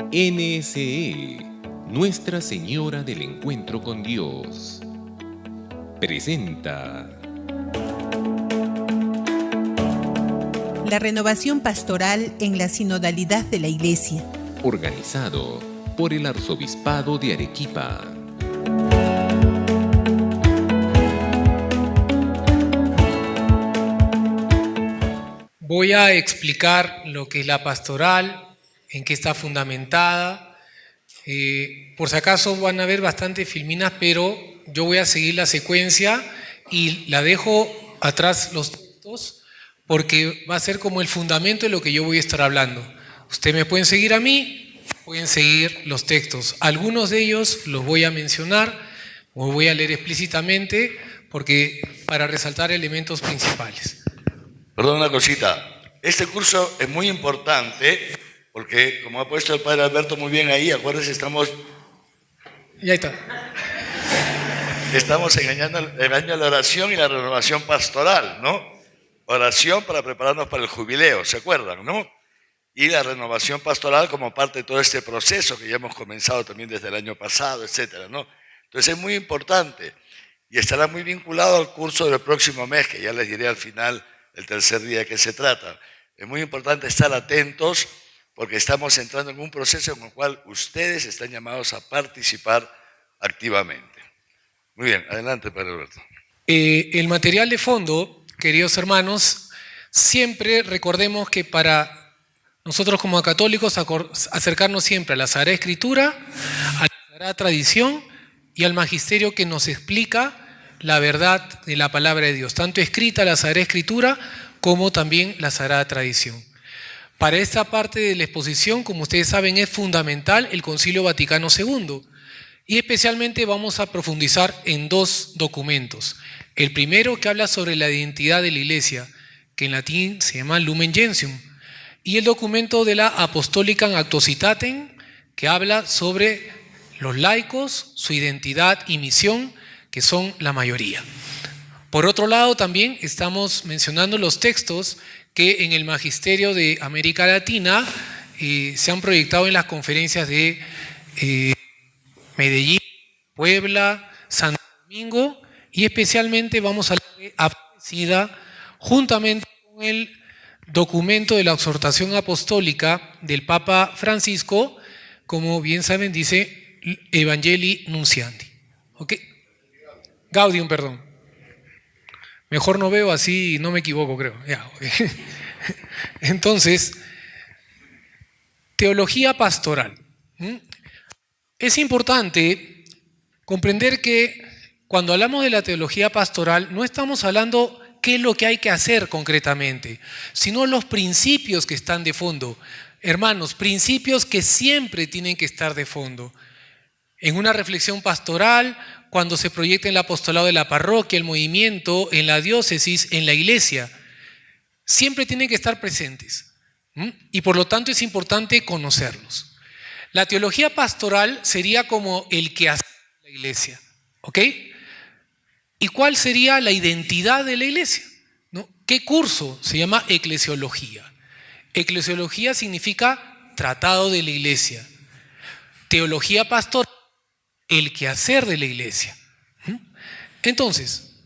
NSE, Nuestra Señora del Encuentro con Dios, presenta la renovación pastoral en la sinodalidad de la Iglesia, organizado por el Arzobispado de Arequipa. Voy a explicar lo que es la pastoral, en qué está fundamentada. Por si acaso van a ver bastantes filminas, pero yo voy a seguir la secuencia y la dejo atrás los textos porque va a ser como el fundamento de lo que yo voy a estar hablando. Ustedes me pueden seguir a mí, pueden seguir los textos. Algunos de ellos los voy a mencionar o voy a leer explícitamente porque para resaltar elementos principales. Perdón, una cosita. Este curso es muy importante porque, como ha puesto el padre Alberto muy bien ahí, acuérdense, estamos engañando el año de la oración y la renovación pastoral, ¿no? Oración para prepararnos para el jubileo, ¿se acuerdan, no? Y la renovación pastoral como parte de todo este proceso que ya hemos comenzado también desde el año pasado, etcétera, ¿no? Entonces es muy importante y estará muy vinculado al curso del próximo mes, que ya les diré al final el tercer día de qué se trata. Es muy importante estar atentos porque estamos entrando en un proceso en el cual ustedes están llamados a participar activamente. Muy bien, adelante, padre Alberto. El material de fondo, queridos hermanos, siempre recordemos que para nosotros como católicos acercarnos siempre a la Sagrada Escritura, a la Sagrada Tradición y al Magisterio que nos explica la verdad de la palabra de Dios, tanto escrita la Sagrada Escritura como también la Sagrada Tradición. Para esta parte de la exposición, como ustedes saben, es fundamental el Concilio Vaticano II y especialmente vamos a profundizar en dos documentos. El primero que habla sobre la identidad de la Iglesia, que en latín se llama Lumen Gentium, y el documento de la Apostolica Actuositatem, que habla sobre los laicos, su identidad y misión, que son la mayoría. Por otro lado, también estamos mencionando los textos que en el Magisterio de América Latina se han proyectado en las conferencias de Medellín, Puebla, Santo Domingo, y especialmente vamos a hablar de Aparecida, juntamente con el documento de la exhortación apostólica del Papa Francisco, como bien saben, dice Evangelii Nunciandi. ¿Ok? Gaudium, perdón. Mejor no veo, así no me equivoco, creo. Ya, okay. Entonces, teología pastoral. Es importante comprender que cuando hablamos de la teología pastoral, no estamos hablando qué es lo que hay que hacer concretamente, sino los principios que están de fondo. Hermanos, principios que siempre tienen que estar de fondo. En una reflexión pastoral, cuando se proyecta en el apostolado de la parroquia, el movimiento, en la diócesis, en la iglesia, siempre tienen que estar presentes. Y por lo tanto es importante conocerlos. La teología pastoral sería como el quehacer de la iglesia. ¿Ok? ¿Y cuál sería la identidad de la iglesia? ¿No? ¿Qué curso? Se llama eclesiología. Eclesiología significa tratado de la iglesia. Teología pastoral, el quehacer de la iglesia. Entonces,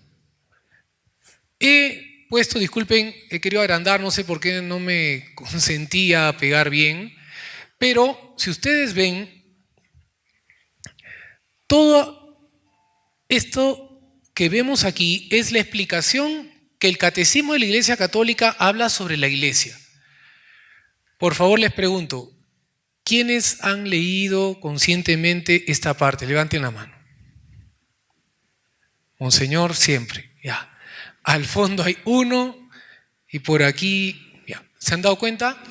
he puesto, disculpen, he querido agrandar, no sé por qué no me consentía pegar bien, pero si ustedes ven, todo esto que vemos aquí es la explicación que el Catecismo de la Iglesia Católica habla sobre la iglesia. Por favor, les pregunto, ¿quiénes han leído conscientemente esta parte? Levanten la mano. Monseñor, siempre, ya. Al fondo hay uno y por aquí, ya. ¿Se han dado cuenta?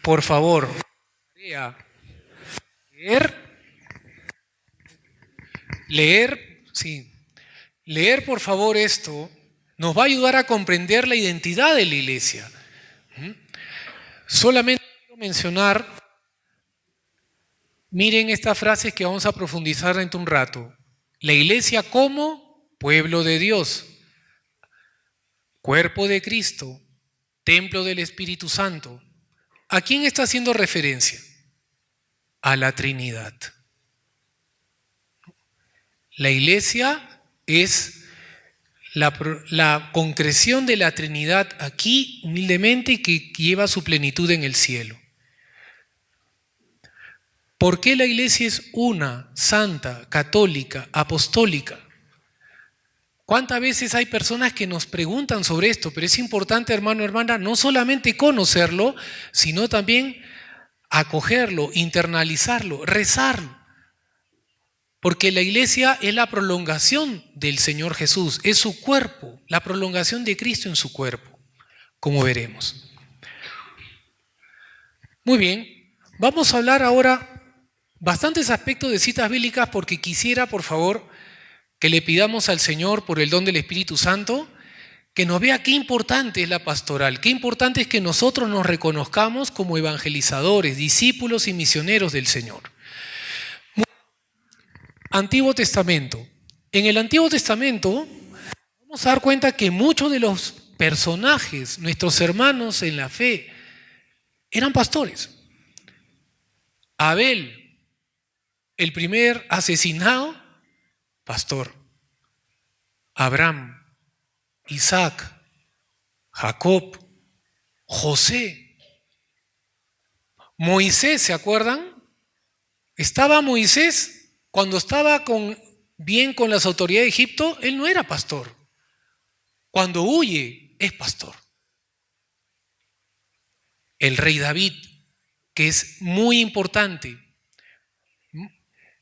Por favor, leer, sí. Leer, por favor, esto nos va a ayudar a comprender la identidad de la iglesia. Solamente quiero mencionar, miren estas frases que vamos a profundizar dentro de un rato. La iglesia como pueblo de Dios, cuerpo de Cristo, templo del Espíritu Santo. ¿A quién está haciendo referencia? a la Trinidad. La iglesia es la concreción de la Trinidad aquí humildemente y que lleva su plenitud en el cielo. ¿Por qué la iglesia es una, santa, católica, apostólica? ¿Cuántas veces hay personas que nos preguntan sobre esto? Pero es importante, hermano, hermana, no solamente conocerlo, sino también acogerlo, internalizarlo, rezarlo. Porque la iglesia es la prolongación del Señor Jesús, es su cuerpo, la prolongación de Cristo en su cuerpo, como veremos. Muy bien, vamos a hablar ahora bastantes aspectos de citas bíblicas porque quisiera, por favor, que le pidamos al Señor por el don del Espíritu Santo que nos vea qué importante es la pastoral, qué importante es que nosotros nos reconozcamos como evangelizadores, discípulos y misioneros del Señor. Antiguo Testamento. En el Antiguo Testamento vamos a dar cuenta que muchos de los personajes, nuestros hermanos en la fe, eran pastores. Abel, el primer asesinado, pastor. Abraham, Isaac, Jacob, José, Moisés, ¿se acuerdan? Estaba Moisés, cuando estaba bien con las autoridades de Egipto, él no era pastor. Cuando huye, es pastor. El rey David, que es muy importante.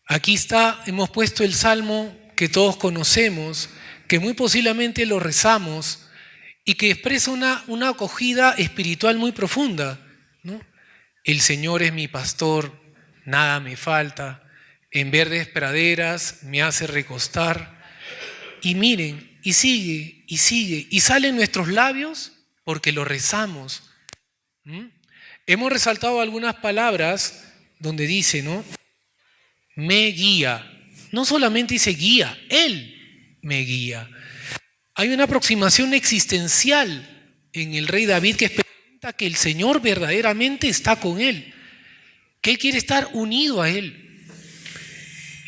Aquí está, hemos puesto el salmo que todos conocemos, que muy posiblemente lo rezamos y que expresa una acogida espiritual muy profunda, ¿no? El Señor es mi pastor, nada me falta, en verdes praderas me hace recostar. Y miren, y sigue, y salen nuestros labios porque lo rezamos. Hemos resaltado algunas palabras donde dice, ¿no? Me guía. No solamente dice guía, Él me guía. Hay una aproximación existencial en el rey David que experimenta que el Señor verdaderamente está con él, que él quiere estar unido a él.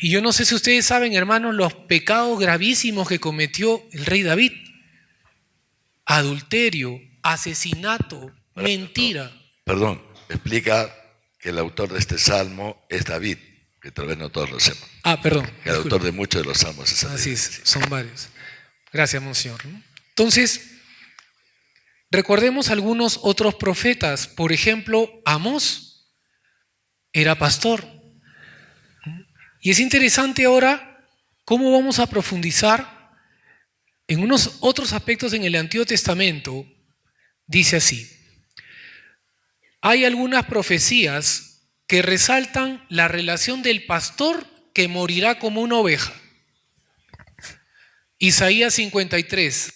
Y yo no sé si ustedes saben, hermanos, los pecados gravísimos que cometió el rey David: adulterio, asesinato, mentira. Perdón, explica que el autor de este salmo es David, que tal vez no todos lo sepan. Perdón. El autor de muchos de los salmos es David. Así es, son varios. Gracias, monseñor. Entonces, recordemos algunos otros profetas. Por ejemplo, Amós era pastor. Y es interesante ahora cómo vamos a profundizar en unos otros aspectos en el Antiguo Testamento. Dice así: hay algunas profecías que resaltan la relación del pastor que morirá como una oveja. Isaías 53,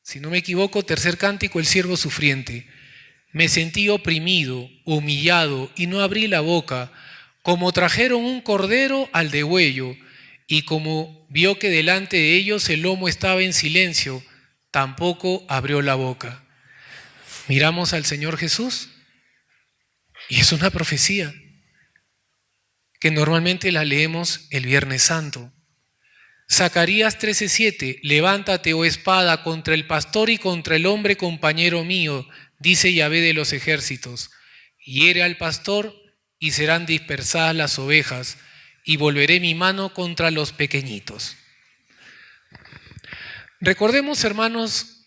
si no me equivoco, tercer cántico, el siervo sufriente. Me sentí oprimido, humillado, y no abrí la boca, como trajeron un cordero al degüello, y como vio que delante de ellos el lomo estaba en silencio, tampoco abrió la boca. Miramos al Señor Jesús, y es una profecía que normalmente la leemos el Viernes Santo. Zacarías 13:7, levántate, oh espada, contra el pastor y contra el hombre compañero mío, dice Yahvé de los ejércitos. Hiere al pastor y serán dispersadas las ovejas, y volveré mi mano contra los pequeñitos. Recordemos, hermanos,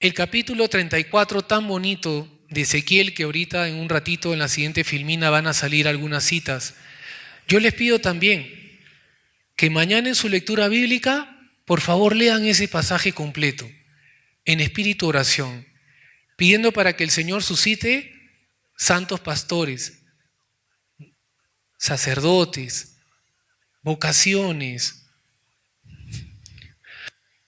el capítulo 34 tan bonito de Ezequiel, que ahorita en un ratito en la siguiente filmina van a salir algunas citas. Yo les pido también que mañana en su lectura bíblica, por favor, lean ese pasaje completo, en espíritu oración, pidiendo para que el Señor suscite santos pastores, sacerdotes, vocaciones.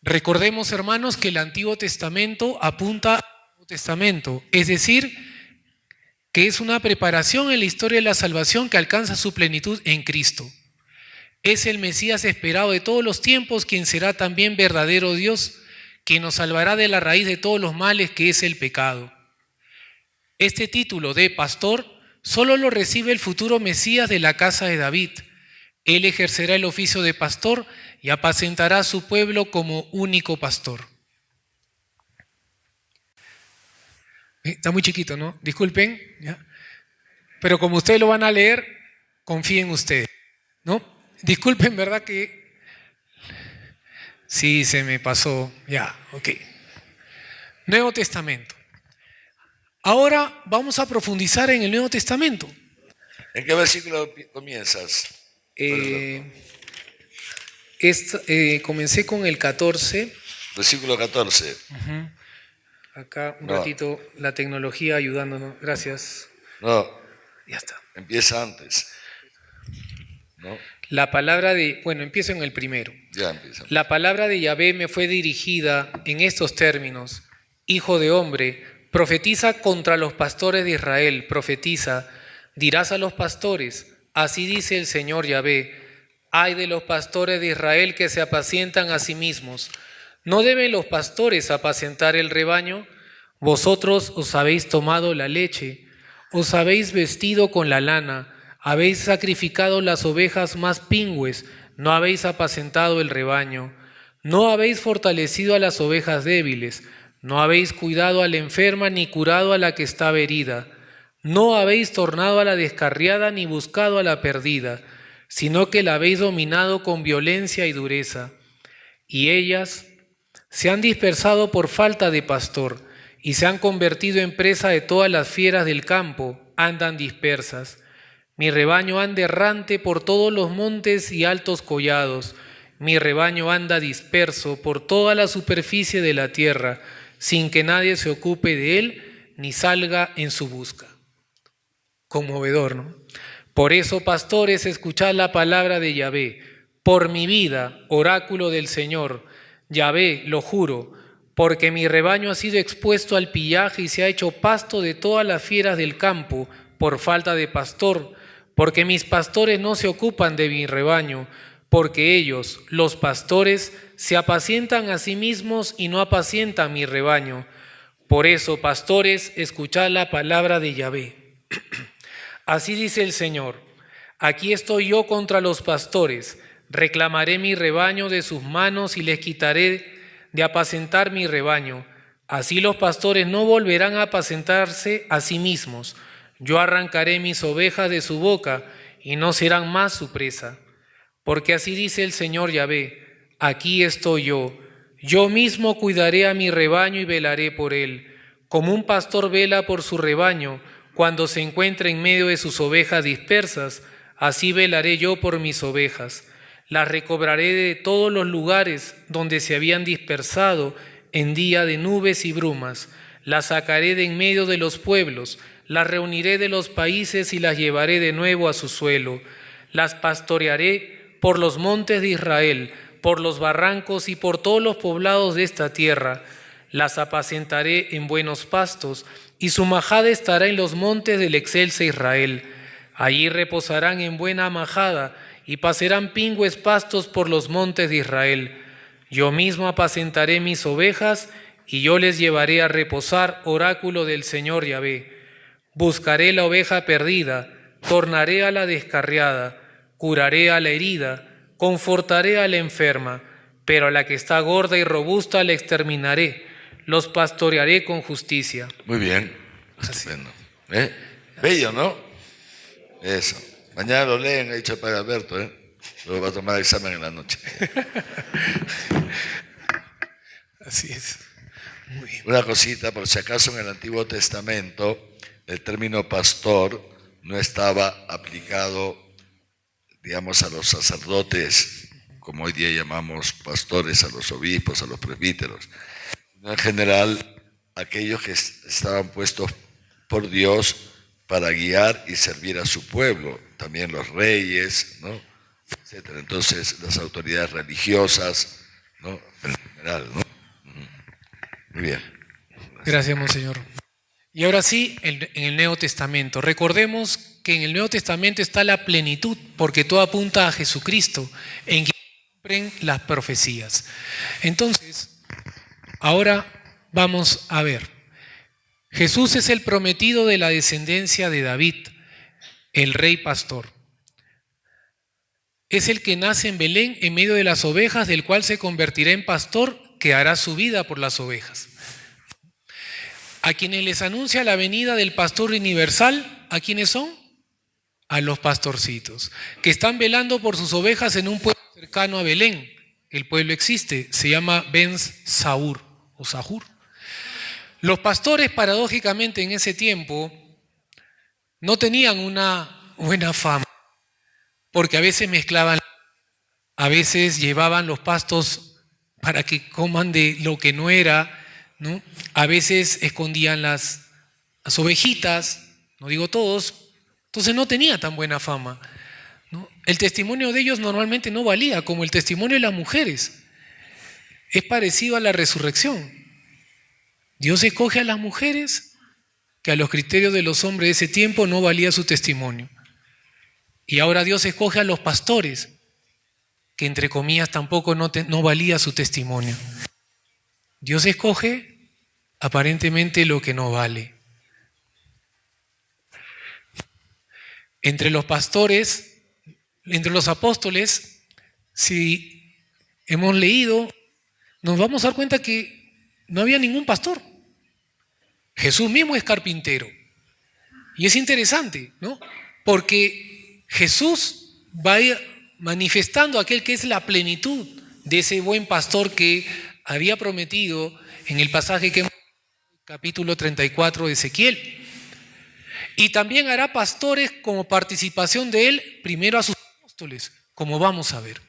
Recordemos, hermanos, que el Antiguo Testamento apunta al Nuevo Testamento, es decir, que es una preparación en la historia de la salvación que alcanza su plenitud en Cristo. Es el Mesías esperado de todos los tiempos, quien será también verdadero Dios, quien nos salvará de la raíz de todos los males que es el pecado. Este título de pastor solo lo recibe el futuro Mesías de la casa de David. Él ejercerá el oficio de pastor y apacentará a su pueblo como único pastor. Está muy chiquito, ¿no? Disculpen, ¿ya? Pero como ustedes lo van a leer, confíen ustedes, ¿no? Disculpen, ¿verdad que sí se me pasó? Ya, ok. Nuevo Testamento. Ahora vamos a profundizar en el Nuevo Testamento. ¿En qué versículo comienzas? Comencé con el 14. Versículo 14. Acá un ratito la tecnología ayudándonos. Gracias. No. Ya está. Empieza antes. ¿No? La palabra de... Bueno, empiezo en el primero. Ya empieza. La palabra de Yahvé me fue dirigida en estos términos. Hijo de hombre, profetiza contra los pastores de Israel. Profetiza, dirás a los pastores, así dice el Señor Yahvé. Ay de los pastores de Israel que se apacientan a sí mismos. ¿No deben los pastores apacentar el rebaño? Vosotros os habéis tomado la leche, os habéis vestido con la lana, habéis sacrificado las ovejas más pingües, no habéis apacentado el rebaño. No habéis fortalecido a las ovejas débiles, no habéis cuidado a la enferma ni curado a la que estaba herida. No habéis tornado a la descarriada ni buscado a la perdida, sino que la habéis dominado con violencia y dureza. Y ellas se han dispersado por falta de pastor y se han convertido en presa de todas las fieras del campo, andan dispersas. Mi rebaño anda errante por todos los montes y altos collados. Mi rebaño anda disperso por toda la superficie de la tierra, sin que nadie se ocupe de él ni salga en su busca. Conmovedor, ¿no? Por eso, pastores, escuchad la palabra de Yahvé. Por mi vida, oráculo del Señor, Yahvé, lo juro, porque mi rebaño ha sido expuesto al pillaje y se ha hecho pasto de todas las fieras del campo por falta de pastor, porque mis pastores no se ocupan de mi rebaño, porque ellos, los pastores, se apacientan a sí mismos y no apacientan mi rebaño. Por eso, pastores, escuchad la palabra de Yahvé. Así dice el Señor, aquí estoy yo contra los pastores, reclamaré mi rebaño de sus manos y les quitaré de apacentar mi rebaño. Así los pastores no volverán a apacentarse a sí mismos. Yo arrancaré mis ovejas de su boca y no serán más su presa. Porque así dice el Señor Yahvé, aquí estoy yo mismo cuidaré a mi rebaño y velaré por él, como un pastor vela por su rebaño cuando se encuentra en medio de sus ovejas dispersas, así velaré yo por mis ovejas. Las recobraré de todos los lugares donde se habían dispersado en día de nubes y brumas. Las sacaré de en medio de los pueblos, las reuniré de los países y las llevaré de nuevo a su suelo. Las pastorearé por los montes de Israel, por los barrancos y por todos los poblados de esta tierra. Las apacentaré en buenos pastos, y su majada estará en los montes del excelso Israel. Allí reposarán en buena majada, y pasarán pingües pastos por los montes de Israel. Yo mismo apacentaré mis ovejas, y yo les llevaré a reposar, oráculo del Señor Yahvé. Buscaré la oveja perdida, tornaré a la descarriada, curaré a la herida, confortaré a la enferma, pero a la que está gorda y robusta la exterminaré. Los pastorearé con justicia. Muy bien. Estupendo. Bello, ¿no? Eso. Mañana lo leen, ha dicho para Alberto, Luego va a tomar examen en la noche. Así es. Muy bien. Una cosita, por si acaso en el Antiguo Testamento el término pastor no estaba aplicado, digamos, a los sacerdotes, como hoy día llamamos pastores, a los obispos, a los presbíteros. En general, aquellos que estaban puestos por Dios para guiar y servir a su pueblo, también los reyes, ¿no? Etcétera. Entonces, las autoridades religiosas, ¿no? En general, ¿no? Muy bien. Gracias, Monseñor. Y ahora sí, en el Nuevo Testamento. Recordemos que en el Nuevo Testamento está la plenitud, porque todo apunta a Jesucristo, en quien cumplen las profecías. Entonces, ahora vamos a ver. Jesús es el prometido de la descendencia de David. el rey pastor. Es el que nace en Belén en medio de las ovejas, del cual se convertirá en pastor que hará su vida por las ovejas. A quienes les anuncia la venida del pastor universal, ¿a quiénes son? A los pastorcitos, que están velando por sus ovejas en un pueblo cercano a Belén. El pueblo existe, se llama Ben Saúr o Sahur. Los pastores, paradójicamente, en ese tiempo no tenían una buena fama, porque a veces mezclaban, a veces llevaban los pastos para que coman de lo que no era, ¿no? A veces escondían las ovejitas, no digo todos, entonces no tenía tan buena fama, ¿no? El testimonio de ellos normalmente no valía, como el testimonio de las mujeres. Es parecido a la resurrección. Dios escoge a las mujeres que a los criterios de los hombres de ese tiempo no valía su testimonio. Y ahora Dios escoge a los pastores, que entre comillas tampoco no valía su testimonio. Dios escoge aparentemente lo que no vale. Entre los pastores, entre los apóstoles, si hemos leído, nos vamos a dar cuenta que no había ningún pastor. Jesús mismo es carpintero. Y es interesante, ¿no? Porque Jesús va a ir manifestando aquel que es la plenitud de ese buen pastor que había prometido en el pasaje que hemos leído, capítulo 34 de Ezequiel. Y también hará pastores como participación de él, primero a sus apóstoles, como vamos a ver.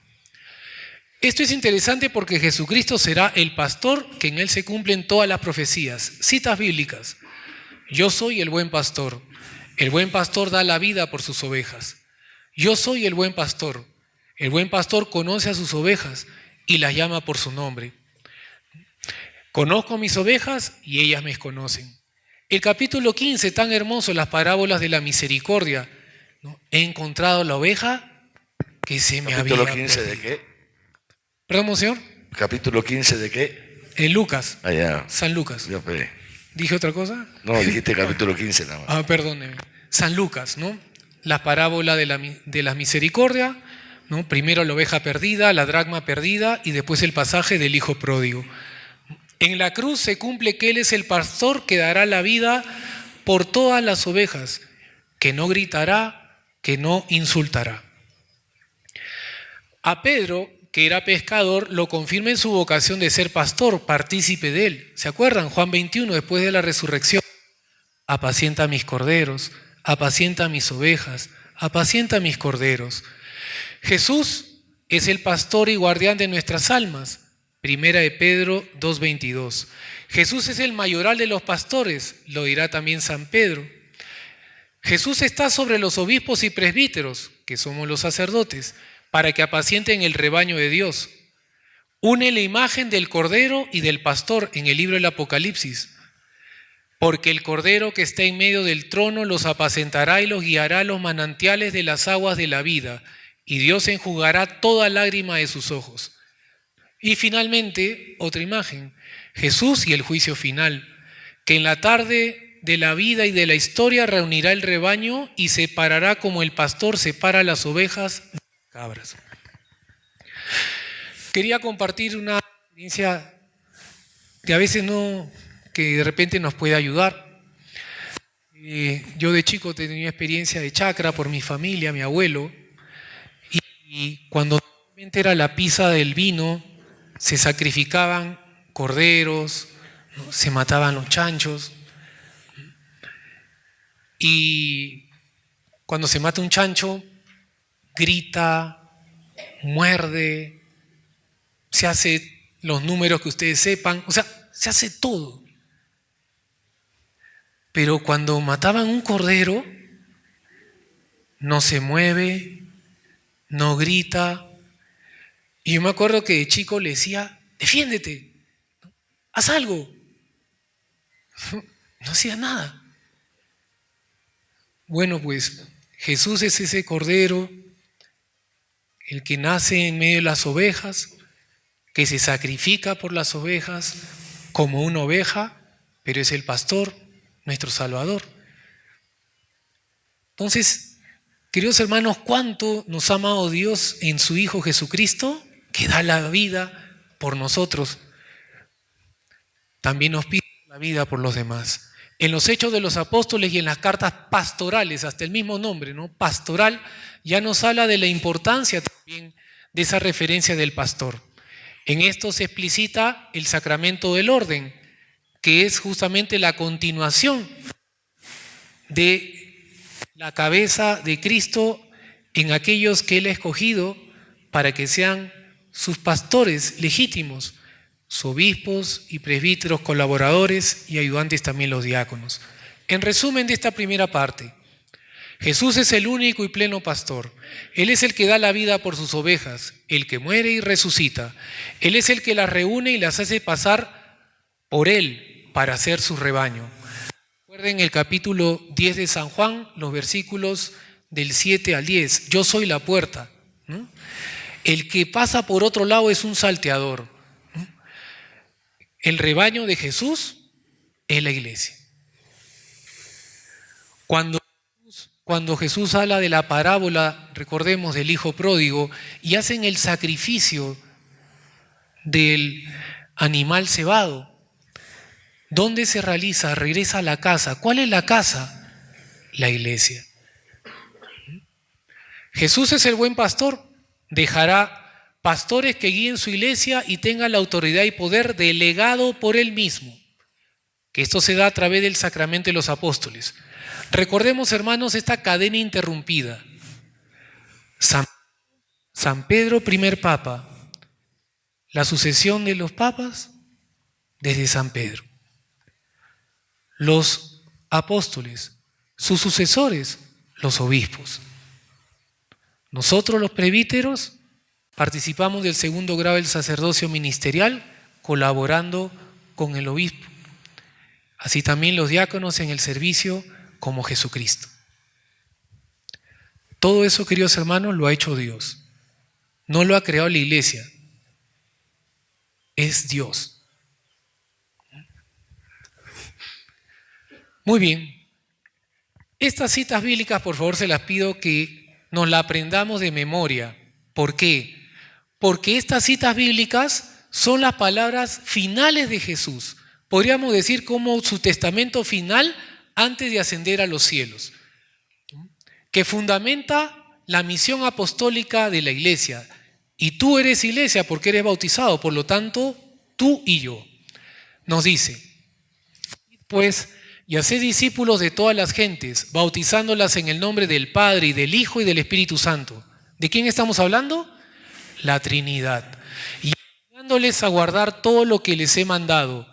Esto es interesante porque Jesucristo será el pastor que en él se cumplen todas las profecías. Citas bíblicas. Yo soy el buen pastor. El buen pastor da la vida por sus ovejas. Yo soy el buen pastor. El buen pastor conoce a sus ovejas y las llama por su nombre. Conozco mis ovejas y ellas me conocen. El capítulo 15, tan hermoso, las parábolas de la misericordia, ¿no? He encontrado la oveja que se me había perdido. ¿Capítulo 15 de qué? ¿Perdón, señor? ¿Capítulo 15 de qué? Lucas. Allá. San Lucas. Yo pedí. ¿Dije otra cosa? No, dijiste capítulo 15 nada más. Perdóneme. San Lucas, ¿no? La parábola de la misericordia, ¿no? Primero la oveja perdida, la dracma perdida y después el pasaje del hijo pródigo. En la cruz se cumple que Él es el pastor que dará la vida por todas las ovejas, que no gritará, que no insultará. A Pedro, que era pescador, lo confirma en su vocación de ser pastor, partícipe de Él. ¿Se acuerdan? Juan 21, después de la resurrección. Apacienta mis corderos, apacienta mis ovejas, apacienta mis corderos. Jesús es el pastor y guardián de nuestras almas. Primera de Pedro 2:22. Jesús es el mayoral de los pastores, lo dirá también San Pedro. Jesús está sobre los obispos y presbíteros, que somos los sacerdotes, para que apacienten el rebaño de Dios. Une la imagen del Cordero y del pastor en el libro del Apocalipsis. Porque el Cordero que está en medio del trono los apacentará y los guiará a los manantiales de las aguas de la vida, y Dios enjugará toda lágrima de sus ojos. Y finalmente, otra imagen, Jesús y el juicio final, que en la tarde de la vida y de la historia reunirá el rebaño y separará como el pastor separa las ovejas de las cabras. Quería compartir una experiencia que a veces que de repente nos puede ayudar. Yo de chico tenía experiencia de chacra por mi familia, mi abuelo, y cuando era la pisa del vino, se sacrificaban corderos, ¿no? Se mataban los chanchos. Y cuando se mata un chancho, grita, muerde, se hace los números que ustedes sepan, o sea, se hace todo. Pero cuando mataban un cordero, no se mueve, no grita. Y yo me acuerdo que de chico le decía, defiéndete, haz algo. No hacía nada. Bueno, pues Jesús es ese cordero, el que nace en medio de las ovejas, que se sacrifica por las ovejas como una oveja, pero es el pastor, nuestro Salvador. Entonces, Queridos hermanos, ¿cuánto nos ha amado Dios en su Hijo Jesucristo, que da la vida por nosotros? También nos pide la vida por los demás. En los Hechos de los Apóstoles y en las cartas pastorales, hasta el mismo nombre, ¿no? Pastoral, ya nos habla de la importancia también de esa referencia del pastor. En esto se explicita el sacramento del orden, que es justamente la continuación de la cabeza de Cristo en aquellos que Él ha escogido para que sean sus pastores legítimos, sus obispos y presbíteros, colaboradores y ayudantes también los diáconos. En resumen de esta primera parte, Jesús es el único y pleno pastor. Él es el que da la vida por sus ovejas, el que muere y resucita. Él es el que las reúne y las hace pasar por Él para ser su rebaño. Recuerden el capítulo 10 de San Juan, los versículos del 7 al 10. Yo soy la puerta, ¿no? El que pasa por otro lado es un salteador, ¿no? El rebaño de Jesús es la iglesia. Cuando Jesús habla de la parábola, recordemos, del hijo pródigo, y hacen el sacrificio del animal cebado, ¿dónde se realiza? Regresa a la casa. ¿Cuál es la casa? La iglesia. Jesús es el buen pastor. Dejará pastores que guíen su iglesia y tengan la autoridad y poder delegado por Él mismo. Que esto se da a través del sacramento de los apóstoles. Recordemos, hermanos, esta cadena interrumpida. San Pedro, primer papa. La sucesión de los papas desde San Pedro. Los apóstoles, sus sucesores, los obispos. Nosotros los presbíteros participamos del segundo grado del sacerdocio ministerial colaborando con el obispo. Así también los diáconos en el servicio como Jesucristo. Todo eso, queridos hermanos, lo ha hecho Dios. No lo ha creado la iglesia. Es Dios. Muy bien. Estas citas bíblicas, por favor, se las pido que nos las aprendamos de memoria. ¿Por qué? Porque estas citas bíblicas son las palabras finales de Jesús. Podríamos decir como su testamento final antes de ascender a los cielos, que fundamenta la misión apostólica de la iglesia. Y tú eres iglesia porque eres bautizado, por lo tanto, tú y yo. Nos dice, pues, y haced discípulos de todas las gentes, bautizándolas en el nombre del Padre y del Hijo y del Espíritu Santo. ¿De quién estamos hablando? La Trinidad. Y enseñándoles a guardar todo lo que les he mandado.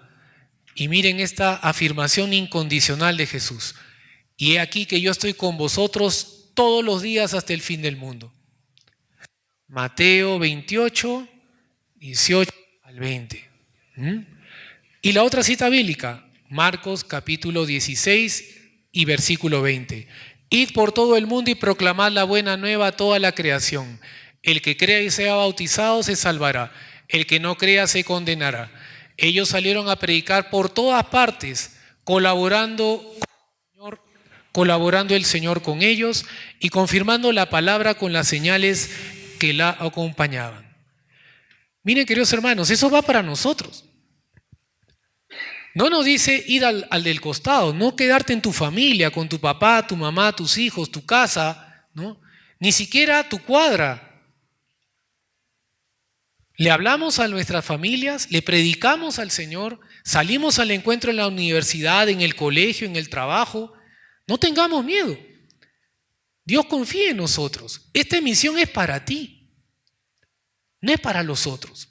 Y miren esta afirmación incondicional de Jesús. Y he aquí que yo estoy con vosotros todos los días hasta el fin del mundo. Mateo 28, 18 al 20. Y la otra cita bíblica, Marcos capítulo 16 y versículo 20. Id por todo el mundo y proclamad la buena nueva a toda la creación. El que crea y sea bautizado se salvará. El que no crea se condenará. Ellos salieron a predicar por todas partes, colaborando el Señor con ellos y confirmando la palabra con las señales que la acompañaban. Miren, queridos hermanos, eso va para nosotros. No nos dice ir al del costado, no quedarte en tu familia, con tu papá, tu mamá, tus hijos, tu casa, ¿no? Ni siquiera tu cuadra. Le hablamos a nuestras familias, le predicamos al Señor, salimos al encuentro en la universidad, en el colegio, en el trabajo. No tengamos miedo. Dios confía en nosotros. Esta misión es para ti, no es para los otros.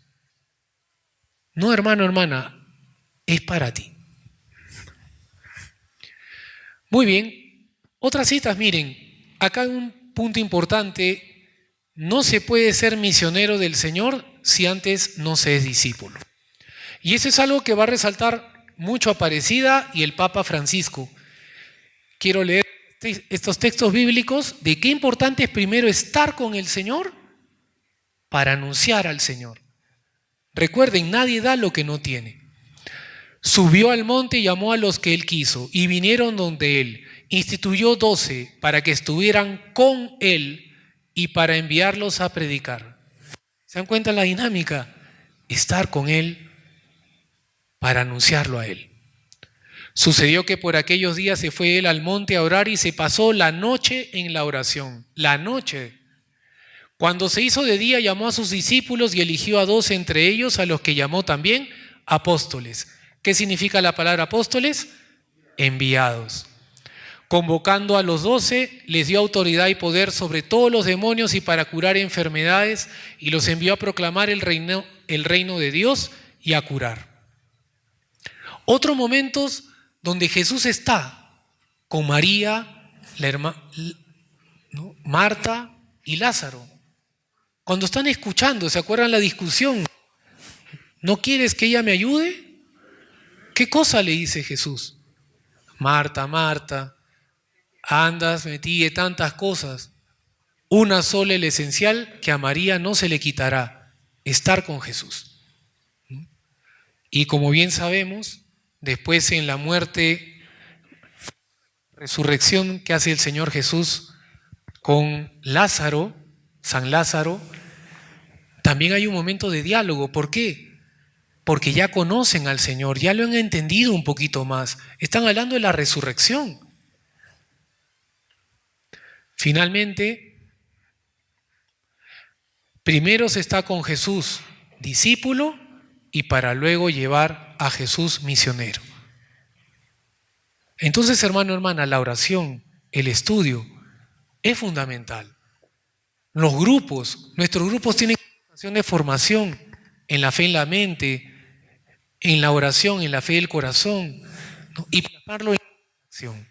No, hermano, hermana, es para ti. Muy bien. Otras citas, miren, acá hay un punto importante. No se puede ser misionero del Señor si antes no se es discípulo. Y eso es algo que va a resaltar mucho Aparecida y el Papa Francisco. Quiero leer estos textos bíblicos de qué importante es primero estar con el Señor para anunciar al Señor. Recuerden, nadie da lo que no tiene. Subió al monte y llamó a los que él quiso, y vinieron donde él, instituyó 12 para que estuvieran con él y para enviarlos a predicar. ¿Se dan cuenta la dinámica? Estar con él para anunciarlo a él. Sucedió que por aquellos días se fue él al monte a orar y se pasó la noche en la oración. La noche. Cuando se hizo de día, llamó a sus discípulos y eligió a 12 entre ellos, a los que llamó también apóstoles. ¿Qué significa la palabra apóstoles? Enviados. Convocando a los 12, les dio autoridad y poder sobre todos los demonios y para curar enfermedades, y los envió a proclamar el reino de Dios y a curar. Otros momentos donde Jesús está con María, Marta y Lázaro. Cuando están escuchando, ¿se acuerdan la discusión? ¿No quieres que ella me ayude? ¿Qué cosa le dice Jesús? Marta, Marta, andas metida en tantas cosas. Una sola es la esencial, que a María no se le quitará: estar con Jesús. Y como bien sabemos, después en la muerte, resurrección que hace el Señor Jesús con Lázaro, San Lázaro, también hay un momento de diálogo. ¿Por qué? Porque ya conocen al Señor, ya lo han entendido un poquito más. Están hablando de la resurrección. Finalmente, primero se está con Jesús, discípulo, y para luego llevar a Jesús misionero. Entonces, hermano, hermana, la oración, el estudio, es fundamental. Nuestros grupos tienen de formación en la fe en la mente, en la oración, en la fe del corazón, ¿no? Y plasmarlo en la acción.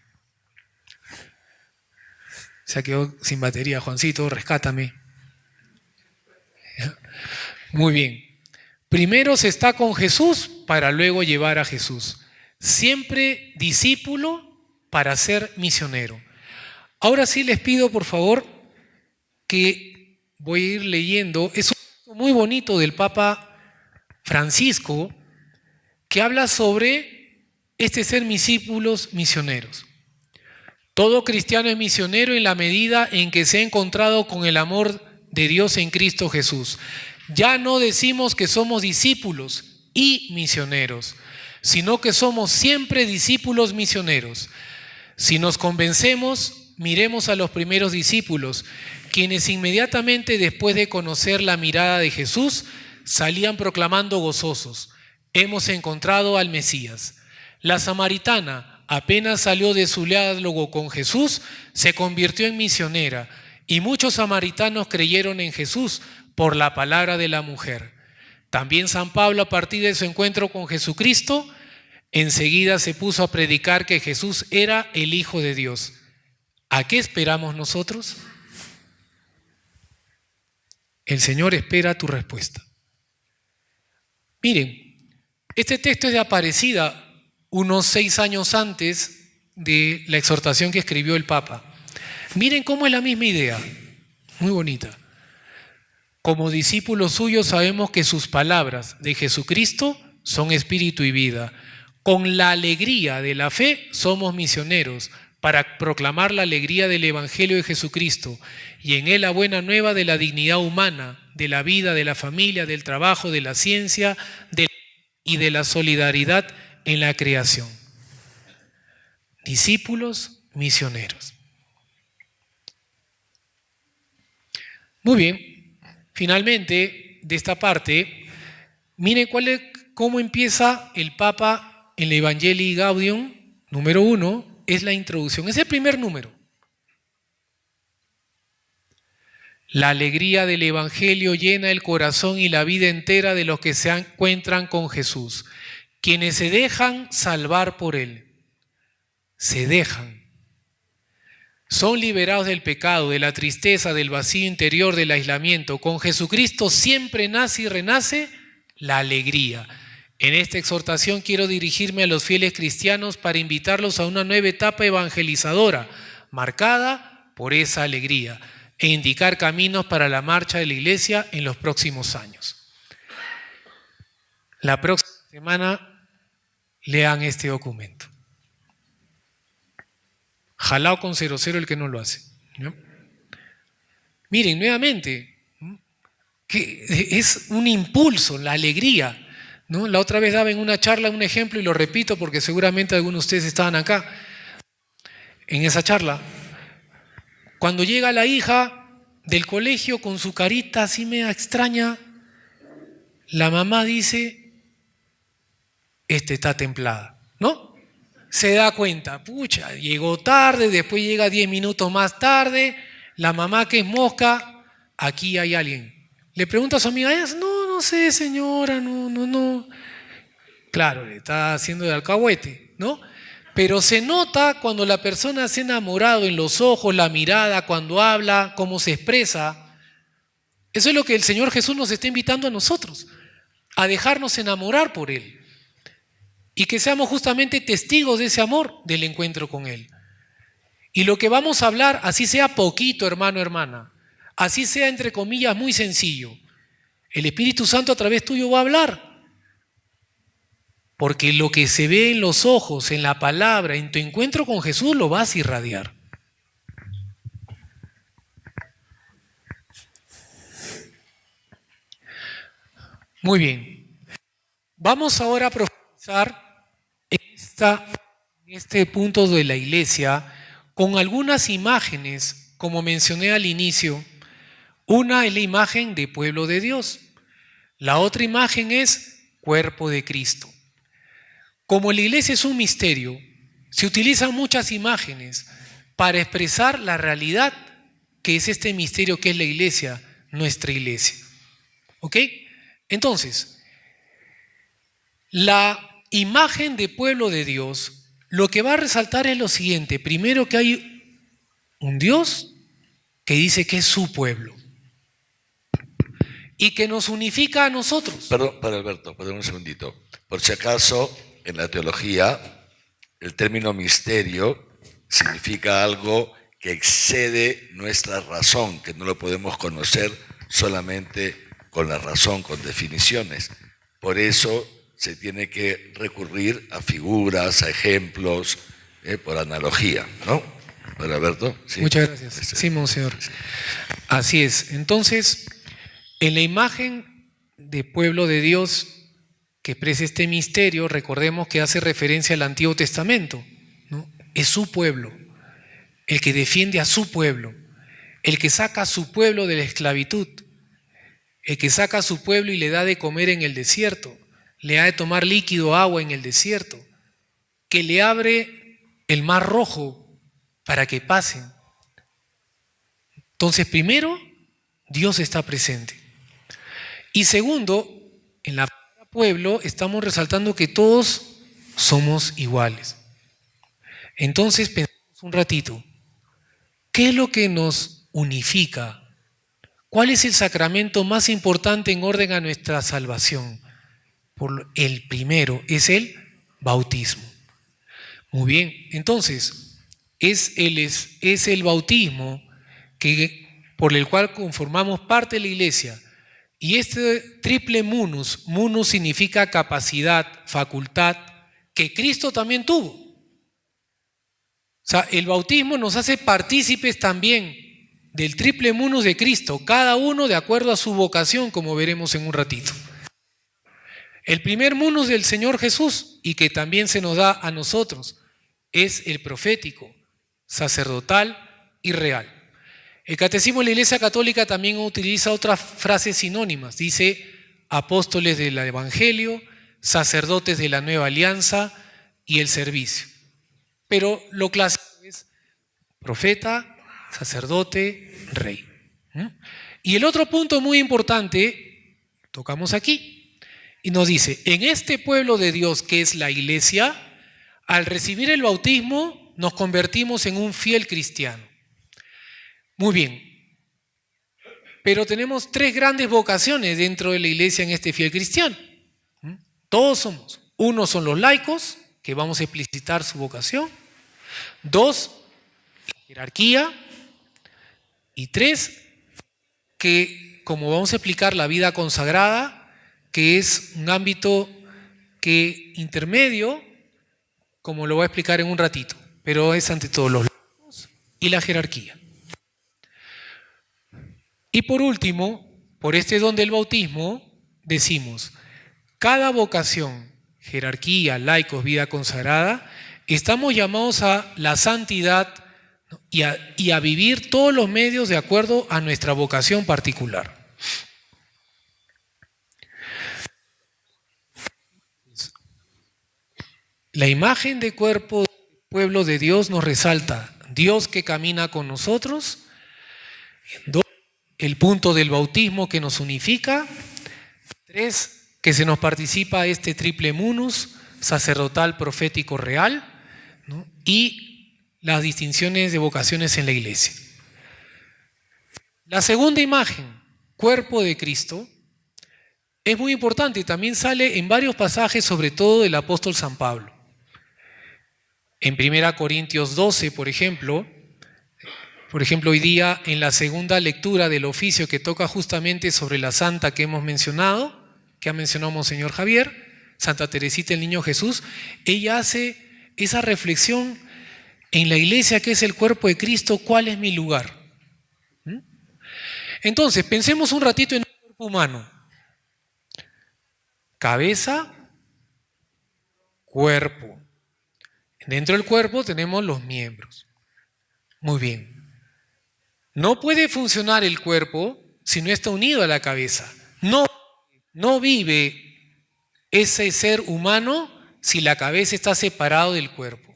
Se quedó sin batería, Juancito, rescátame. ¿Ya? Muy bien. Primero se está con Jesús para luego llevar a Jesús. Siempre discípulo para ser misionero. Ahora sí les pido, por favor, que voy a ir leyendo. Es un texto muy bonito del Papa Francisco que habla sobre ser discípulos misioneros. Todo cristiano es misionero en la medida en que se ha encontrado con el amor de Dios en Cristo Jesús. Ya no decimos que somos discípulos y misioneros, sino que somos siempre discípulos misioneros. Si nos convencemos, miremos a los primeros discípulos, quienes inmediatamente después de conocer la mirada de Jesús, salían proclamando gozosos: hemos encontrado al Mesías. La samaritana, apenas salió de su diálogo con Jesús, se convirtió en misionera, y muchos samaritanos creyeron en Jesús por la palabra de la mujer. También San Pablo, a partir de su encuentro con Jesucristo, enseguida se puso a predicar que Jesús era el Hijo de Dios. ¿A qué esperamos nosotros? El Señor espera tu respuesta. Miren, este texto es de Aparecida, unos 6 años antes de la exhortación que escribió el Papa. Miren cómo es la misma idea, muy bonita. Como discípulos suyos sabemos que sus palabras de Jesucristo son espíritu y vida. Con la alegría de la fe somos misioneros para proclamar la alegría del Evangelio de Jesucristo y en él la buena nueva de la dignidad humana, de la vida, de la familia, del trabajo, de la ciencia y de la solidaridad en la creación. Discípulos misioneros. Muy bien. Finalmente, de esta parte, miren cómo empieza el Papa en la Evangelii Gaudium, número 1, es la introducción. Es el primer número. La alegría del Evangelio llena el corazón y la vida entera de los que se encuentran con Jesús, quienes se dejan salvar por Él. Se dejan. Son liberados del pecado, de la tristeza, del vacío interior, del aislamiento. Con Jesucristo siempre nace y renace la alegría. En esta exhortación quiero dirigirme a los fieles cristianos para invitarlos a una nueva etapa evangelizadora, marcada por esa alegría, e indicar caminos para la marcha de la Iglesia en los próximos años. La próxima semana lean este documento. jalao con 00 el que no lo hace. ¿No? Miren, nuevamente, que es un impulso, la alegría, ¿no? La otra vez daba en una charla un ejemplo y lo repito porque seguramente algunos de ustedes estaban acá en esa charla. Cuando llega la hija del colegio con su carita así media extraña, la mamá dice, está templada, ¿no? Se da cuenta, pucha, llegó tarde, después llega 10 minutos más tarde, la mamá que es mosca, aquí hay alguien. Le pregunta a su amiga, no sé señora, no. Claro, le está haciendo de alcahuete, ¿no? Pero se nota cuando la persona se ha enamorado en los ojos, la mirada, cuando habla, cómo se expresa. Eso es lo que el Señor Jesús nos está invitando a nosotros, a dejarnos enamorar por Él. Y que seamos justamente testigos de ese amor, del encuentro con Él. Y lo que vamos a hablar, así sea poquito, hermano, hermana, así sea entre comillas muy sencillo, el Espíritu Santo a través tuyo va a hablar. Porque lo que se ve en los ojos, en la palabra, en tu encuentro con Jesús, lo vas a irradiar. Muy bien. Vamos ahora a profundizar este punto de la iglesia con algunas imágenes, como mencioné al inicio. Una es la imagen de pueblo de Dios. La otra imagen es cuerpo de Cristo. Como la iglesia es un misterio, se utilizan muchas imágenes para expresar la realidad que es este misterio que es la iglesia, nuestra iglesia. ¿Ok? Entonces, la imagen de pueblo de Dios, lo que va a resaltar es lo siguiente. Primero, que hay un Dios que dice que es su pueblo y que nos unifica a nosotros. Perdón, Alberto, perdón un segundito. Por si acaso, en la teología, el término misterio significa algo que excede nuestra razón, que no lo podemos conocer solamente con la razón, con definiciones. Por eso se tiene que recurrir a figuras, a ejemplos, por analogía, ¿no? ¿Verdad, Alberto? Sí. Muchas gracias. Sí, monseñor. Así es. Entonces, en la imagen de pueblo de Dios que expresa este misterio, recordemos que hace referencia al Antiguo Testamento, ¿no? Es su pueblo, el que defiende a su pueblo, el que saca a su pueblo de la esclavitud, el que saca a su pueblo y le da de comer en el desierto, le da de tomar líquido, agua en el desierto, que le abre el mar rojo para que pasen. Entonces, primero, Dios está presente. Y segundo, en la pueblo estamos resaltando que todos somos iguales. Entonces pensemos un ratito, ¿qué es lo que nos unifica? ¿Cuál es el sacramento más importante en orden a nuestra salvación? El primero es el bautismo. Muy bien, entonces es el bautismo por el cual conformamos parte de la iglesia. Y este triple munus significa capacidad, facultad, que Cristo también tuvo. O sea, el bautismo nos hace partícipes también del triple munus de Cristo, cada uno de acuerdo a su vocación, como veremos en un ratito. El primer munus del Señor Jesús, y que también se nos da a nosotros, es el profético, sacerdotal y real. El Catecismo de la Iglesia Católica también utiliza otras frases sinónimas. Dice apóstoles del Evangelio, sacerdotes de la Nueva Alianza y el servicio. Pero lo clásico es profeta, sacerdote, rey. Y el otro punto muy importante, tocamos aquí, y nos dice, en este pueblo de Dios que es la iglesia, al recibir el bautismo nos convertimos en un fiel cristiano. Muy bien, pero tenemos tres grandes vocaciones dentro de la iglesia en este fiel cristiano. Todos somos. Uno son los laicos, que vamos a explicitar su vocación. Dos, jerarquía. Y tres, que como vamos a explicar la vida consagrada, que es un ámbito intermedio, como lo voy a explicar en un ratito, pero es ante todo los laicos, y la jerarquía. Y por último, por este don del bautismo, decimos, cada vocación, jerarquía, laicos, vida consagrada, estamos llamados a la santidad y a vivir todos los medios de acuerdo a nuestra vocación particular. La imagen de cuerpo del pueblo de Dios nos resalta Dios que camina con nosotros, el punto del bautismo que nos unifica, 3, que se nos participa este triple munus, sacerdotal, profético, real, ¿no? Y las distinciones de vocaciones en la iglesia. La segunda imagen, cuerpo de Cristo, es muy importante y también sale en varios pasajes, sobre todo del apóstol San Pablo. En 1 Corintios 12, por ejemplo, hoy día en la segunda lectura del oficio que toca justamente sobre la santa que hemos mencionado, que ha mencionado Monseñor Javier, Santa Teresita el Niño Jesús, ella hace esa reflexión en la iglesia que es el cuerpo de Cristo, ¿cuál es mi lugar? Entonces, pensemos un ratito en el cuerpo humano. Cabeza, cuerpo. Dentro del cuerpo tenemos los miembros. Muy bien. No puede funcionar el cuerpo si no está unido a la cabeza. No vive ese ser humano si la cabeza está separado del cuerpo.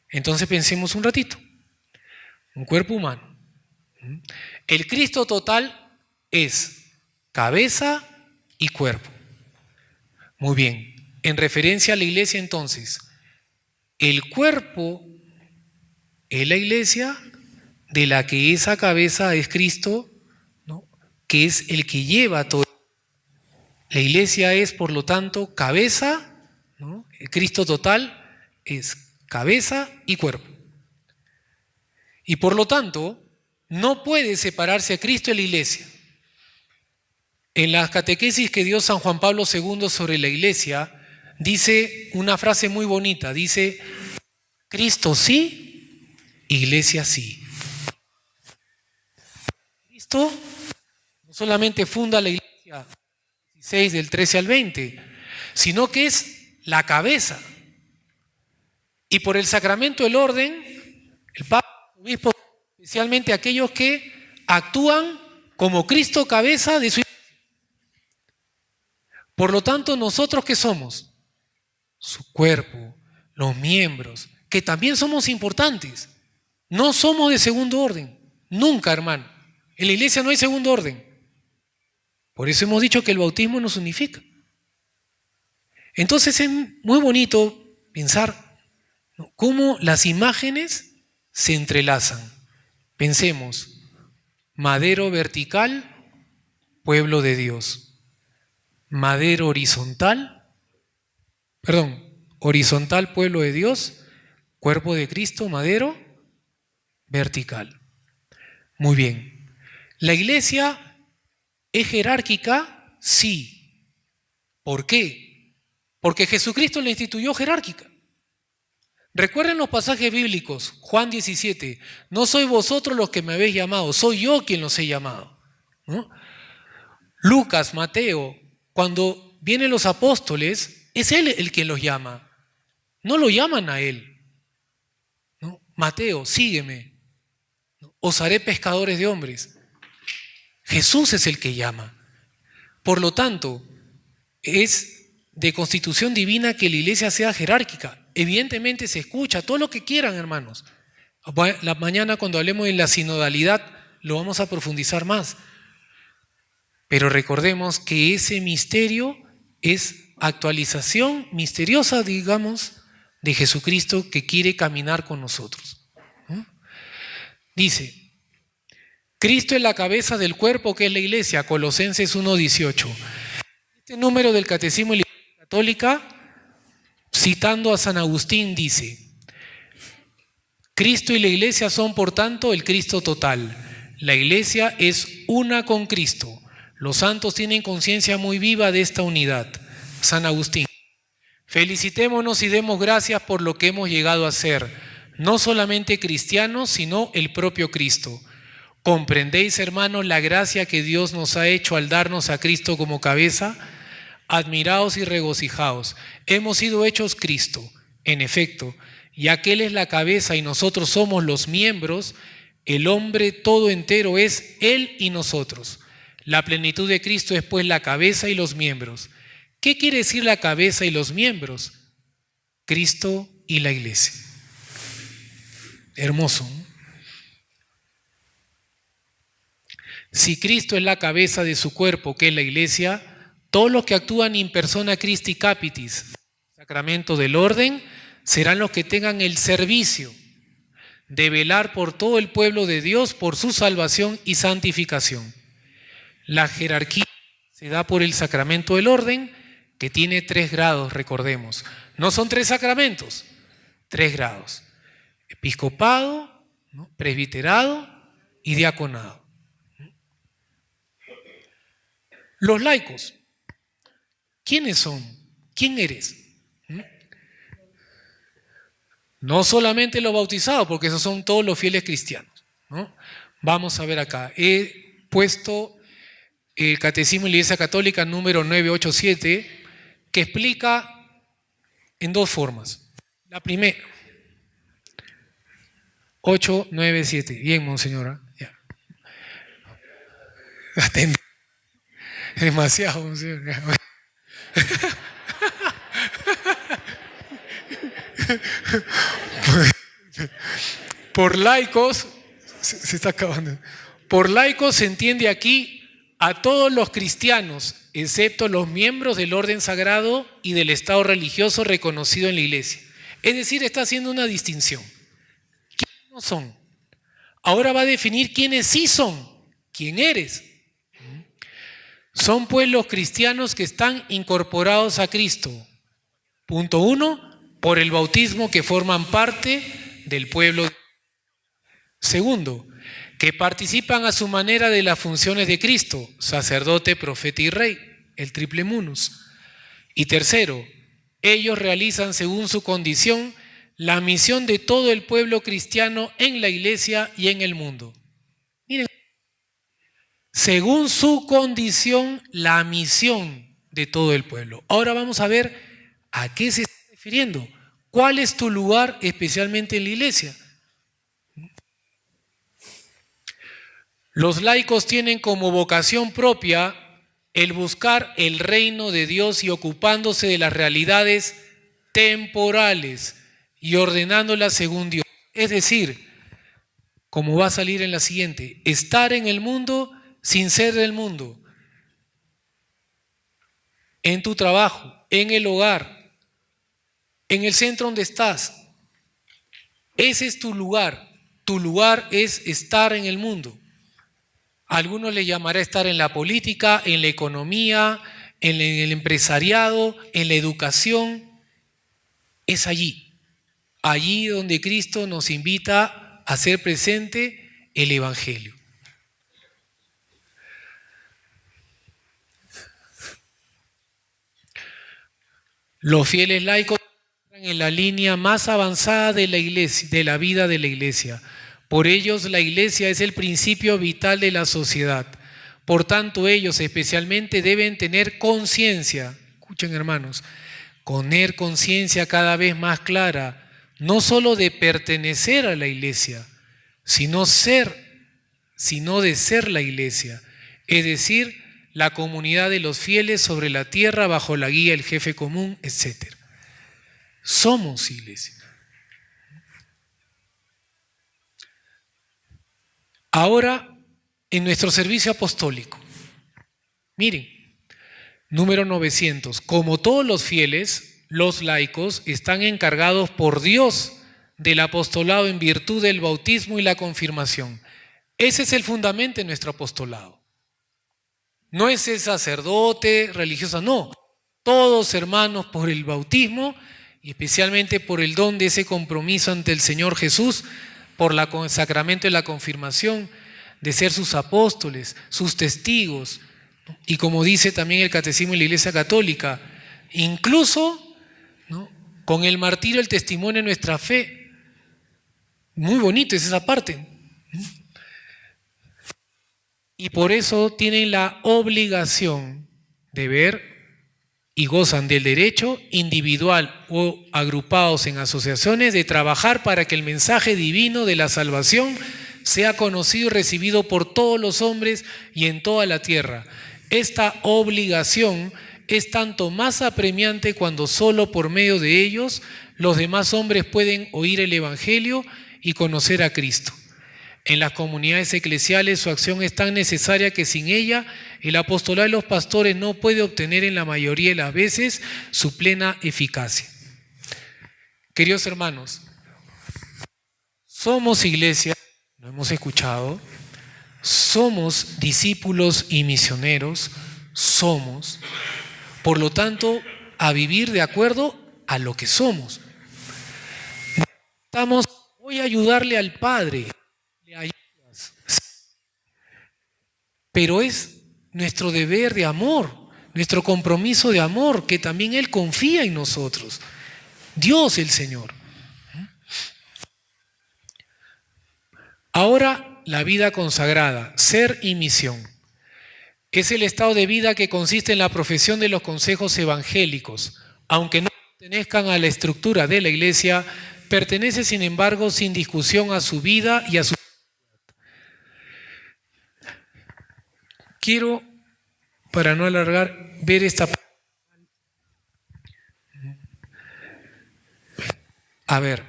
Entonces pensemos un ratito. Un cuerpo humano. El Cristo total es cabeza y cuerpo. Muy bien. En referencia a la iglesia entonces, el cuerpo es la iglesia de la que esa cabeza es Cristo, ¿no? Que es el que lleva todo. La iglesia es, por lo tanto, cabeza, ¿no? El Cristo total es cabeza y cuerpo. Y por lo tanto, no puede separarse a Cristo de la iglesia. En las catequesis que dio San Juan Pablo II sobre la iglesia, dice una frase muy bonita, dice, Cristo sí, iglesia sí. Cristo no solamente funda la iglesia 16 del 13 al 20, sino que es la cabeza. Y por el sacramento del orden, el Papa, el obispo, especialmente aquellos que actúan como Cristo cabeza de su iglesia. Por lo tanto, ¿nosotros qué somos? Su cuerpo, los miembros, que también somos importantes. No somos de segundo orden, nunca, hermano. En la iglesia no hay segundo orden. Por eso hemos dicho que el bautismo nos unifica. Entonces es muy bonito pensar, ¿no?, cómo las imágenes se entrelazan. Pensemos, madero vertical, pueblo de Dios. Madero horizontal, pueblo de Dios, cuerpo de Cristo, madero vertical. Muy bien. ¿La iglesia es jerárquica? Sí. ¿Por qué? Porque Jesucristo la instituyó jerárquica. Recuerden los pasajes bíblicos, Juan 17, no sois vosotros los que me habéis llamado, soy yo quien los he llamado, ¿no? Lucas, Mateo, cuando vienen los apóstoles, es él el que los llama, no lo llaman a él, ¿no? Mateo, sígueme, os haré pescadores de hombres. Jesús es el que llama. Por lo tanto, es de constitución divina que la iglesia sea jerárquica. Evidentemente se escucha todo lo que quieran, hermanos. La mañana cuando hablemos de la sinodalidad lo vamos a profundizar más. Pero recordemos que ese misterio es actualización misteriosa, digamos, de Jesucristo que quiere caminar con nosotros. Dice, Cristo es la cabeza del cuerpo que es la iglesia, Colosenses 1:18. Este número del Catecismo de la Iglesia Católica, citando a San Agustín, dice, Cristo y la iglesia son por tanto el Cristo total. La iglesia es una con Cristo. Los santos tienen conciencia muy viva de esta unidad. San Agustín. Felicitémonos y demos gracias por lo que hemos llegado a ser. no solamente cristianos, sino el propio Cristo. ¿Comprendéis, hermanos, la gracia que Dios nos ha hecho al darnos a Cristo como cabeza? Admiraos y regocijaos. Hemos sido hechos Cristo, en efecto, ya que Él es la cabeza y nosotros somos los miembros. El hombre todo entero es Él y nosotros. La plenitud de Cristo es pues la cabeza y los miembros. ¿Qué quiere decir la cabeza y los miembros? Cristo y la iglesia. Hermoso, ¿no? Si Cristo es la cabeza de su cuerpo, que es la iglesia, todos los que actúan in persona Christi Capitis, sacramento del orden, serán los que tengan el servicio de velar por todo el pueblo de Dios, por su salvación y santificación. La jerarquía se da por el sacramento del orden, que tiene 3 grados, recordemos. No son 3 sacramentos, 3 grados. Episcopado, ¿no?, presbiterado y diaconado. Los laicos, ¿quiénes son? ¿Quién eres? No solamente los bautizados, porque esos son todos los fieles cristianos, ¿no? Vamos a ver acá. He puesto el Catecismo de la Iglesia Católica número 987, que explica en 2 formas. La primera, 897. Bien, monseñora. Ya. Atende. Demasiado, monseñora. Por laicos, se está acabando. Por laicos se entiende aquí a todos los cristianos, excepto los miembros del orden sagrado y del estado religioso reconocido en la iglesia. Es decir, está haciendo una distinción. ¿Quiénes no son? Ahora va a definir quiénes sí son. ¿Quién eres? Son pues los cristianos que están incorporados a Cristo. Punto 1, por el bautismo, que forman parte del pueblo. Segundo, que participan a su manera de las funciones de Cristo, sacerdote, profeta y rey, el triple munus. Y tercero, ellos realizan según su condición la misión de todo el pueblo cristiano en la iglesia y en el mundo. Miren, según su condición, la misión de todo el pueblo. Ahora vamos a ver a qué se está refiriendo. ¿Cuál es tu lugar especialmente en la iglesia? Los laicos tienen como vocación propia el buscar el reino de Dios y ocupándose de las realidades temporales y ordenándolas según Dios. Es decir, como va a salir en la siguiente, estar en el mundo sin ser del mundo, en tu trabajo, en el hogar, en el centro donde estás. Ese es tu lugar. Tu lugar es estar en el mundo. A algunos le llamará estar en la política, en la economía, en el empresariado, en la educación. Es allí donde Cristo nos invita a hacer presente el Evangelio. Los fieles laicos están en la línea más avanzada de la iglesia, de la vida de la iglesia. Por ellos la iglesia es el principio vital de la sociedad. Por tanto, ellos especialmente deben tener conciencia, escuchen hermanos, tener conciencia cada vez más clara, no solo de pertenecer a la iglesia, sino de ser la iglesia, es decir, la comunidad de los fieles sobre la tierra bajo la guía del jefe común, etc. Somos iglesia. Ahora, en nuestro servicio apostólico, miren, número 900, como todos los fieles, los laicos están encargados por Dios del apostolado en virtud del bautismo y la confirmación. Ese es el fundamento de nuestro apostolado. No es el sacerdote, religioso, no. Todos hermanos por el bautismo y especialmente por el don de ese compromiso ante el Señor Jesús, por el sacramento de la confirmación, de ser sus apóstoles, sus testigos. Y como dice también el Catecismo de la Iglesia Católica, incluso, ¿no?, con el martirio, el testimonio de nuestra fe, Muy bonito es esa parte. Y por eso tienen la obligación de ver y gozan del derecho individual o agrupados en asociaciones de trabajar para que el mensaje divino de la salvación sea conocido y recibido por todos los hombres y en toda la tierra. Esta obligación es tanto más apremiante cuando solo por medio de ellos los demás hombres pueden oír el Evangelio y conocer a Cristo. En las comunidades eclesiales su acción es tan necesaria que sin ella el apostolado de los pastores no puede obtener en la mayoría de las veces su plena eficacia. Queridos hermanos, somos iglesia, lo hemos escuchado, somos discípulos y misioneros, somos, por lo tanto, a vivir de acuerdo a lo que somos. Voy a ayudarle al Padre. Pero es nuestro deber de amor, nuestro compromiso de amor, que también Él confía en nosotros. Dios el Señor. Ahora, la vida consagrada, ser y misión. Es el estado de vida que consiste en la profesión de los consejos evangélicos. Aunque no pertenezcan a la estructura de la Iglesia, pertenece sin embargo sin discusión a su vida y a su... Quiero, para no alargar, ver esta... A ver,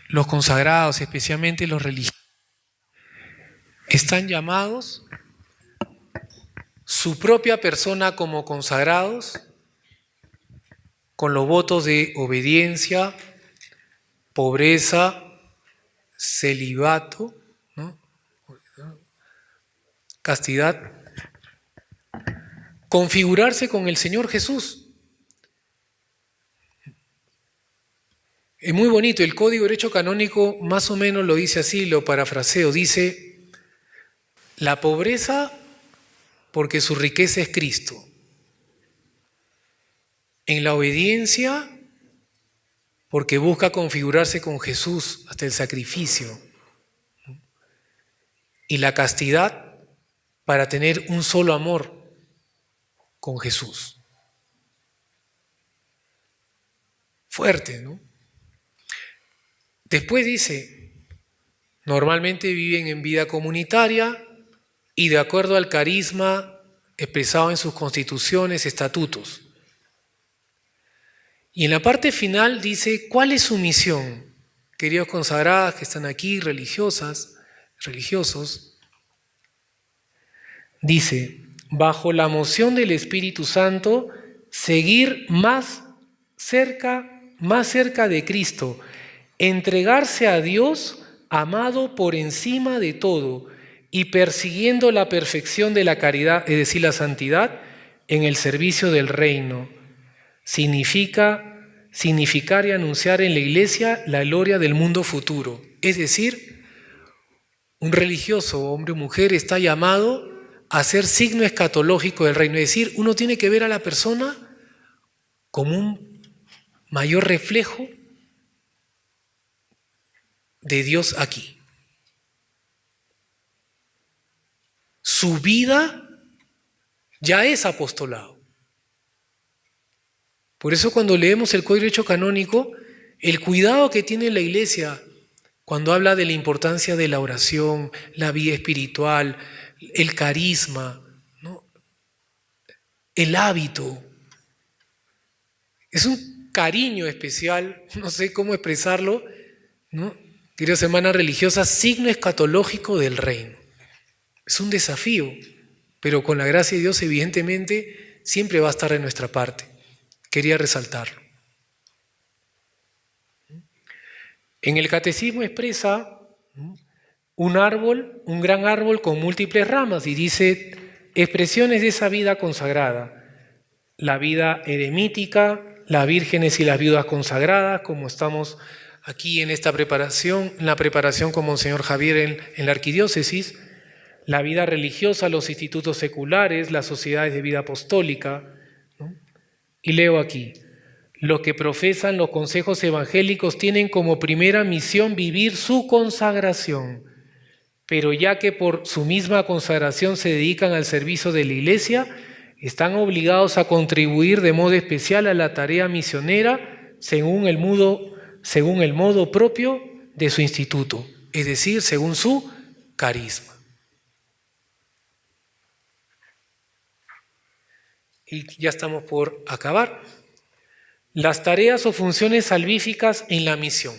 los consagrados, especialmente los religiosos, están llamados su propia persona como consagrados, con los votos de obediencia, pobreza, celibato, ¿no? Castidad, configurarse con el Señor Jesús. Es muy bonito, el Código de Derecho Canónico más o menos lo dice así, lo parafraseo, dice: la pobreza porque su riqueza es Cristo, en la obediencia porque busca configurarse con Jesús hasta el sacrificio, y la castidad para tener un solo amor con Jesús. Fuerte, ¿no? Después dice, normalmente viven en vida comunitaria y de acuerdo al carisma expresado en sus constituciones, estatutos. Y en la parte final dice, ¿cuál es su misión? Queridos consagradas que están aquí, religiosas, religiosos, dice, bajo la moción del Espíritu Santo, seguir más cerca de Cristo, entregarse a Dios amado por encima de todo y persiguiendo la perfección de la caridad, es decir, la santidad, en el servicio del reino. Significar y anunciar en la iglesia la gloria del mundo futuro. Es decir, un religioso, hombre o mujer, está llamado a ser signo escatológico del reino. Es decir, uno tiene que ver a la persona como un mayor reflejo de Dios aquí. Su vida ya es apostolado. Por eso cuando leemos el Código de Derecho Canónico, el cuidado que tiene la Iglesia cuando habla de la importancia de la oración, la vida espiritual, el carisma, ¿no? El hábito. Es un cariño especial, no sé cómo expresarlo, ¿no? Queridas hermanas religiosas, signo escatológico del reino. Es un desafío, pero con la gracia de Dios evidentemente siempre va a estar de nuestra parte. Quería resaltarlo. En el catecismo expresa un árbol, un gran árbol con múltiples ramas, y dice expresiones de esa vida consagrada: la vida eremítica, las vírgenes y las viudas consagradas, como estamos aquí en esta preparación, en la preparación con Monseñor Javier en la arquidiócesis, la vida religiosa, los institutos seculares, las sociedades de vida apostólica, ¿no? Y leo aquí: los que profesan los consejos evangélicos tienen como primera misión vivir su consagración, pero ya que por su misma consagración se dedican al servicio de la Iglesia, están obligados a contribuir de modo especial a la tarea misionera según el modo propio de su instituto, es decir, según su carisma. Y ya estamos por acabar. Las tareas o funciones salvíficas en la misión.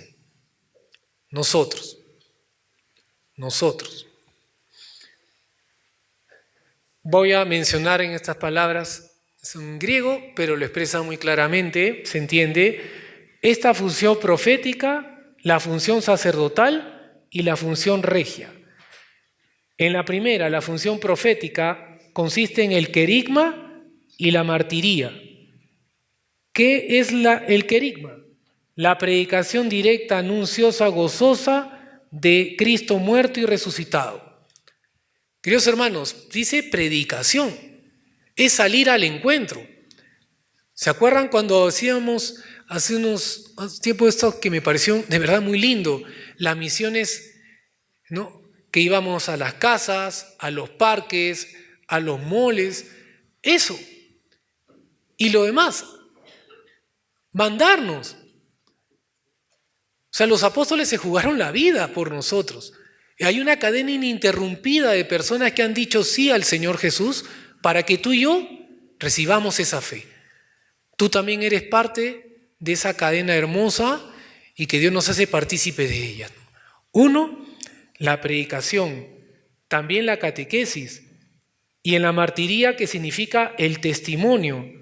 Nosotros. Voy a mencionar en estas palabras, es en griego, pero lo expresa muy claramente, se entiende, esta función profética, la función sacerdotal y la función regia. En la primera, la función profética, consiste en el querigma y la martiría. ¿Qué es el querigma? La predicación directa, anunciosa, gozosa de Cristo muerto y resucitado. Queridos hermanos, dice predicación, es salir al encuentro. ¿Se acuerdan cuando hacíamos hace unos tiempos esto que me pareció de verdad muy lindo? Las misiones, ¿no? Que íbamos a las casas, a los parques, a los moles, eso. Y lo demás, mandarnos. O sea, los apóstoles se jugaron la vida por nosotros. Y hay una cadena ininterrumpida de personas que han dicho sí al Señor Jesús para que tú y yo recibamos esa fe. Tú también eres parte de esa cadena hermosa y que Dios nos hace partícipe de ella. Uno, la predicación, también la catequesis y en la martiría, que significa el testimonio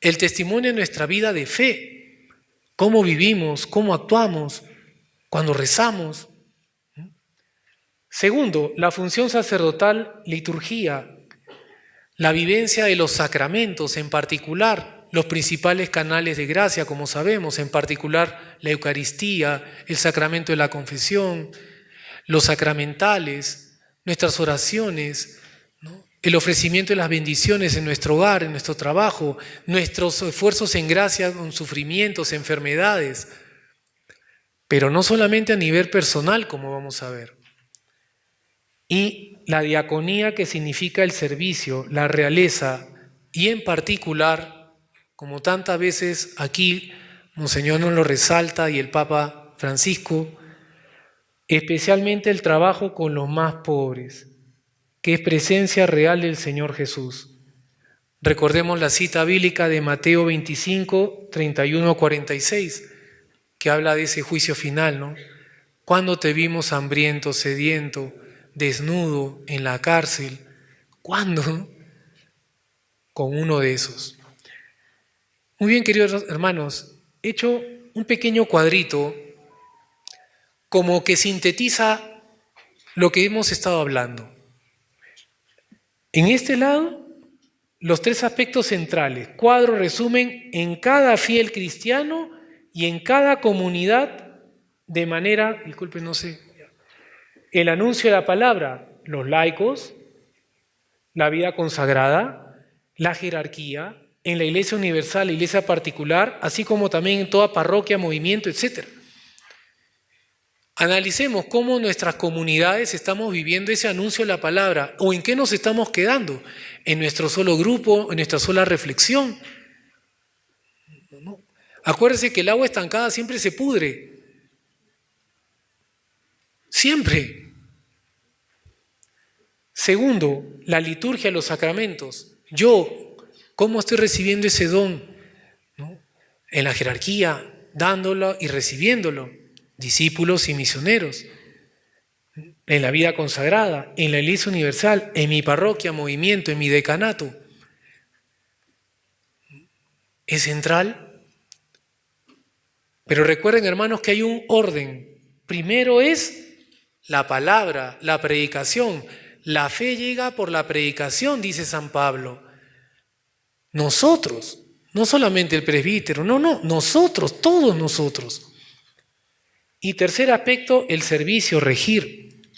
de nuestra vida de fe, cómo vivimos, cómo actuamos, cuando rezamos. Segundo, la función sacerdotal, liturgia, la vivencia de los sacramentos, en particular los principales canales de gracia, como sabemos, en particular la Eucaristía, el sacramento de la confesión, los sacramentales, nuestras oraciones, ¿no? El ofrecimiento de las bendiciones en nuestro hogar, en nuestro trabajo, nuestros esfuerzos en gracia con sufrimientos, enfermedades, pero no solamente a nivel personal, como vamos a ver. Y la diaconía, que significa el servicio, la realeza, y en particular, como tantas veces aquí Monseñor nos lo resalta y el Papa Francisco, especialmente el trabajo con los más pobres, que es presencia real del Señor Jesús. Recordemos la cita bíblica de Mateo 25, 31-46, que habla de ese juicio final, ¿no? ¿Cuándo te vimos hambriento, sediento, desnudo, en la cárcel? ¿Cuándo? Con uno de esos. Muy bien, queridos hermanos, he hecho un pequeño cuadrito como que sintetiza lo que hemos estado hablando. En este lado, los tres aspectos centrales, cuadro resumen en cada fiel cristiano y en cada comunidad de manera, disculpen, no sé, el anuncio de la palabra, los laicos, la vida consagrada, la jerarquía, en la iglesia universal, la iglesia particular, así como también en toda parroquia, movimiento, etc. Analicemos cómo nuestras comunidades estamos viviendo ese anuncio de la palabra o en qué nos estamos quedando, en nuestro solo grupo, en nuestra sola reflexión. No. Acuérdense que el agua estancada siempre se pudre. Siempre. Segundo, la liturgia, los sacramentos. Yo, ¿cómo estoy recibiendo ese don? ¿No? En la jerarquía, dándolo y recibiéndolo. Discípulos y misioneros. En la vida consagrada, en la iglesia universal, en mi parroquia, movimiento, en mi decanato. ¿Es central? Pero recuerden, hermanos, que hay un orden. Primero es la palabra, la predicación. La fe llega por la predicación, dice San Pablo. Nosotros, no solamente el presbítero, no, nosotros, todos nosotros. Y tercer aspecto, el servicio, regir.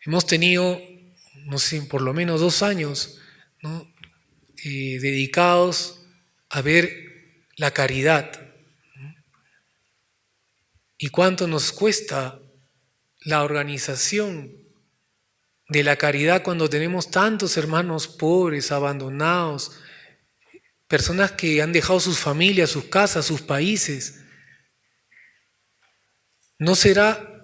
Hemos tenido, no sé, por lo menos 2 años, ¿no? Dedicados a ver la caridad. ¿Y cuánto nos cuesta la organización de la caridad cuando tenemos tantos hermanos pobres, abandonados, personas que han dejado sus familias, sus casas, sus países? ¿No será?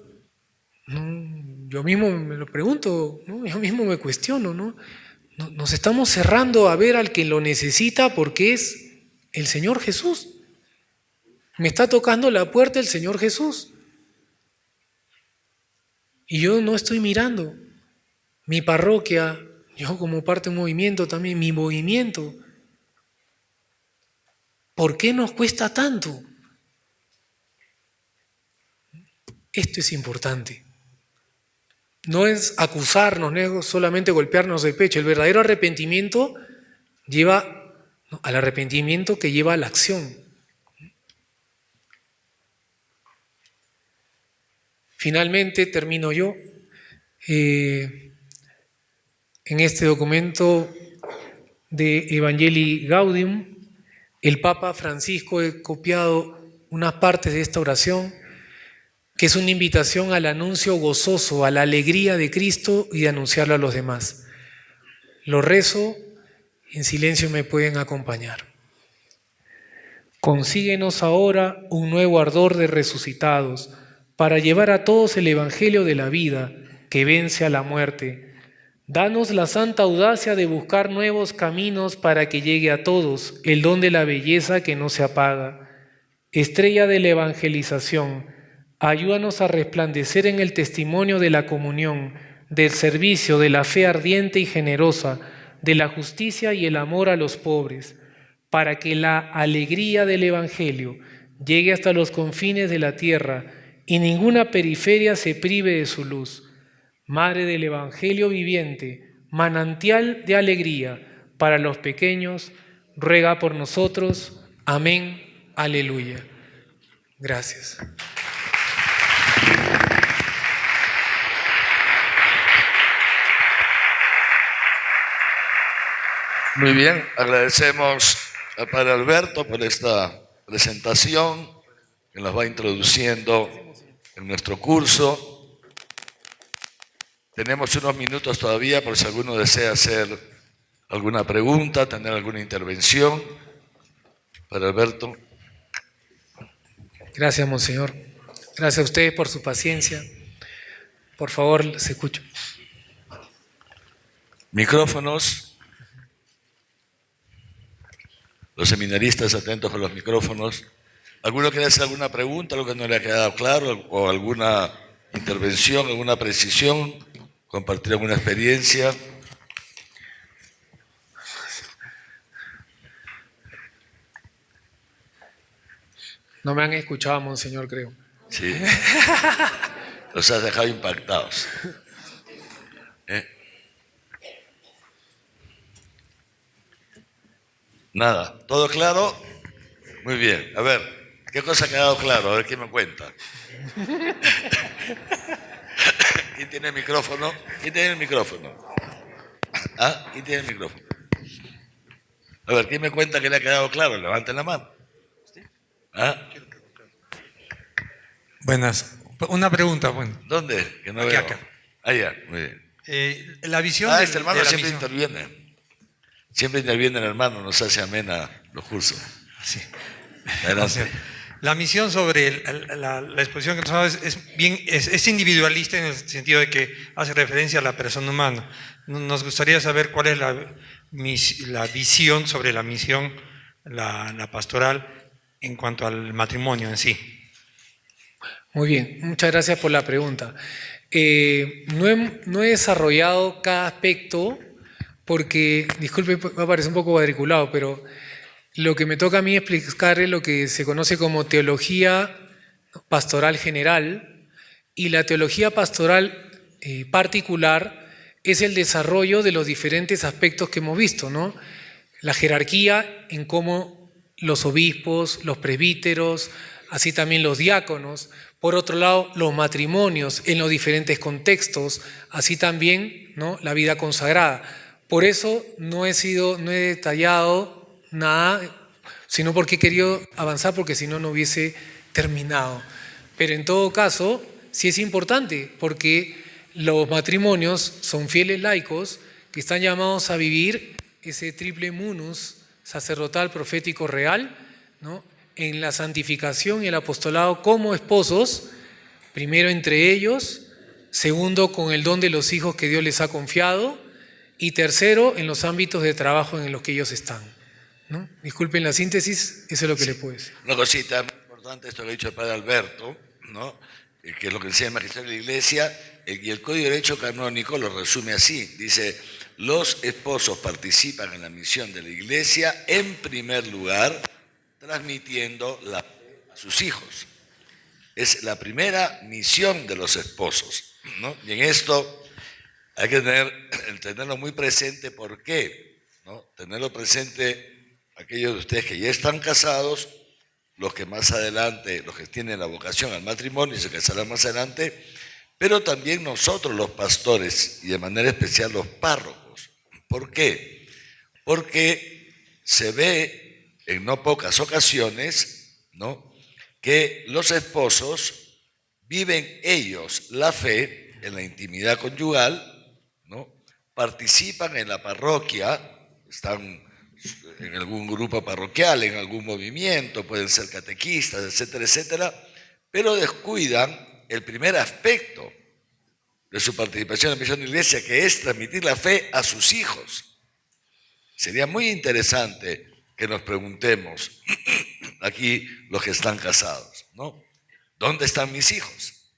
No, yo mismo me lo pregunto, ¿no? Yo mismo me cuestiono, ¿no? Nos estamos cerrando a ver al que lo necesita porque es el Señor Jesús. Me está tocando la puerta el Señor Jesús. Y yo no estoy mirando. Mi parroquia, yo como parte de un movimiento también, mi movimiento. ¿Por qué nos cuesta tanto? Esto es importante. No es acusarnos, no es solamente golpearnos el pecho. El verdadero arrepentimiento lleva al arrepentimiento que lleva a la acción. Finalmente, termino yo. En este documento de Evangelii Gaudium, el Papa Francisco, he copiado unas partes de esta oración, que es una invitación al anuncio gozoso, a la alegría de Cristo y de anunciarlo a los demás. Lo rezo, en silencio me pueden acompañar. Consíguenos ahora un nuevo ardor de resucitados, para llevar a todos el Evangelio de la vida, que vence a la muerte. Danos la santa audacia de buscar nuevos caminos para que llegue a todos el don de la belleza que no se apaga. Estrella de la evangelización, ayúdanos a resplandecer en el testimonio de la comunión, del servicio, de la fe ardiente y generosa, de la justicia y el amor a los pobres, para que la alegría del Evangelio llegue hasta los confines de la tierra y ninguna periferia se prive de su luz. Madre del Evangelio viviente, manantial de alegría para los pequeños, ruega por nosotros. Amén. Aleluya. Gracias. Muy bien, agradecemos al Padre Alberto por esta presentación que nos va introduciendo en nuestro curso. Tenemos unos minutos todavía por si alguno desea hacer alguna pregunta, tener alguna intervención. Padre Alberto. Gracias, Monseñor. Gracias a ustedes por su paciencia. Por favor, se escucha. Micrófonos. Los seminaristas atentos con los micrófonos. ¿Alguno quiere hacer alguna pregunta, algo que no le ha quedado claro, o alguna intervención, alguna precisión, compartir alguna experiencia? No me han escuchado, Monseñor, creo. Sí. Los has dejado impactados. Nada. ¿Todo claro? Muy bien. A ver, ¿qué cosa ha quedado claro? A ver, ¿quién me cuenta? ¿Quién tiene el micrófono? ¿Quién tiene el micrófono? ¿Ah? ¿Quién tiene el micrófono? A ver, ¿quién me cuenta que le ha quedado claro? Levanten la mano. ¿Ah? Buenas. Una pregunta, bueno. ¿Dónde? Que no Aquí, veo. acá. Allá, muy bien. La visión Este hermano de la siempre misión. interviene. Siempre interviene el hermano, nos hace amena los cursos. Sí. Adelante. La misión sobre la exposición que nos ha dado es individualista en el sentido de que hace referencia a la persona humana. Nos gustaría saber cuál es la visión sobre la misión, la pastoral, en cuanto al matrimonio en sí. Muy bien, muchas gracias por la pregunta. No he desarrollado cada aspecto porque, disculpe, va a parecer un poco cuadriculado, pero lo que me toca a mí explicar es lo que se conoce como teología pastoral general, y la teología pastoral particular es el desarrollo de los diferentes aspectos que hemos visto, ¿no? La jerarquía en cómo los obispos, los presbíteros, así también los diáconos. Por otro lado, los matrimonios en los diferentes contextos, así también, ¿no?, la vida consagrada. Por eso no he detallado nada sino porque he querido avanzar, porque si no, no hubiese terminado. Pero en todo caso, sí es importante, porque los matrimonios son fieles laicos que están llamados a vivir ese triple munus sacerdotal, profético, real, ¿no?, en la santificación y el apostolado como esposos, primero entre ellos, segundo con el don de los hijos que Dios les ha confiado, y tercero en los ámbitos de trabajo en los que ellos están, ¿no? Disculpen la síntesis, eso es lo que le puedo decir. Una cosita muy importante, esto que ha dicho el padre Alberto, ¿no?, que es lo que enseña el magisterio de la Iglesia, y el Código de Derecho Canónico lo resume así, dice: los esposos participan en la misión de la Iglesia en primer lugar, transmitiendo la fe a sus hijos. Es la primera misión de los esposos, ¿no? Y en esto hay que tenerlo muy presente. ¿Por qué? ¿No? Tenerlo presente aquellos de ustedes que ya están casados, los que más adelante, los que tienen la vocación al matrimonio y se casarán más adelante, pero también nosotros los pastores y de manera especial los párrocos. ¿Por qué? Porque se ve en no pocas ocasiones, ¿no?, que los esposos viven ellos la fe en la intimidad conyugal, ¿no?, participan en la parroquia, están en algún grupo parroquial, en algún movimiento, pueden ser catequistas, etcétera, etcétera, pero descuidan el primer aspecto de su participación en la misión de la Iglesia, que es transmitir la fe a sus hijos. Sería muy interesante que nos preguntemos, aquí los que están casados, ¿no?, ¿dónde están mis hijos?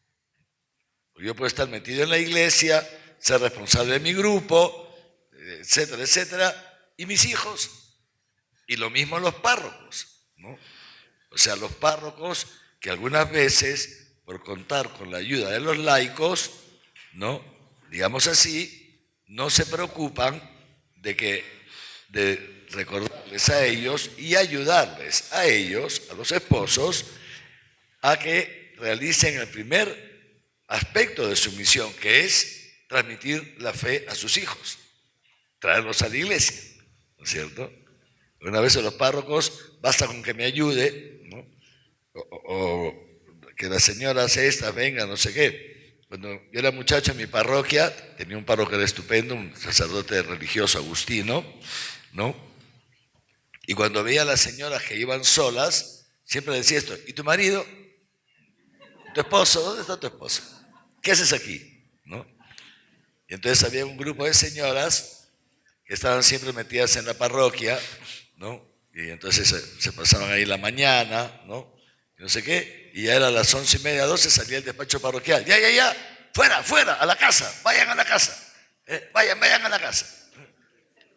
Yo puedo estar metido en la iglesia, ser responsable de mi grupo, etcétera, etcétera, y mis hijos, y lo mismo los párrocos, ¿no? O sea, los párrocos que algunas veces, por contar con la ayuda de los laicos, ¿no?, digamos así, no se preocupan de recordarles a ellos y ayudarles a ellos, a los esposos, a que realicen el primer aspecto de su misión, que es transmitir la fe a sus hijos, traerlos a la iglesia, ¿no es cierto? Una vez los párrocos, basta con que me ayude, ¿no?, o que la señora hace esta, venga, no sé qué. Cuando yo era muchacho en mi parroquia, tenía un párroco estupendo, un sacerdote religioso agustino, ¿no? Y cuando veía a las señoras que iban solas, siempre decía esto: ¿y tu marido? ¿Tu esposo? ¿Dónde está tu esposo? ¿Qué haces aquí? ¿No? Y entonces había un grupo de señoras que estaban siempre metidas en la parroquia, ¿no? Y entonces se pasaban ahí la mañana, ¿no?, y no sé qué, y ya era las 11:30, 12, salía el despacho parroquial. Ya, fuera, a la casa, vayan a la casa, vayan a la casa.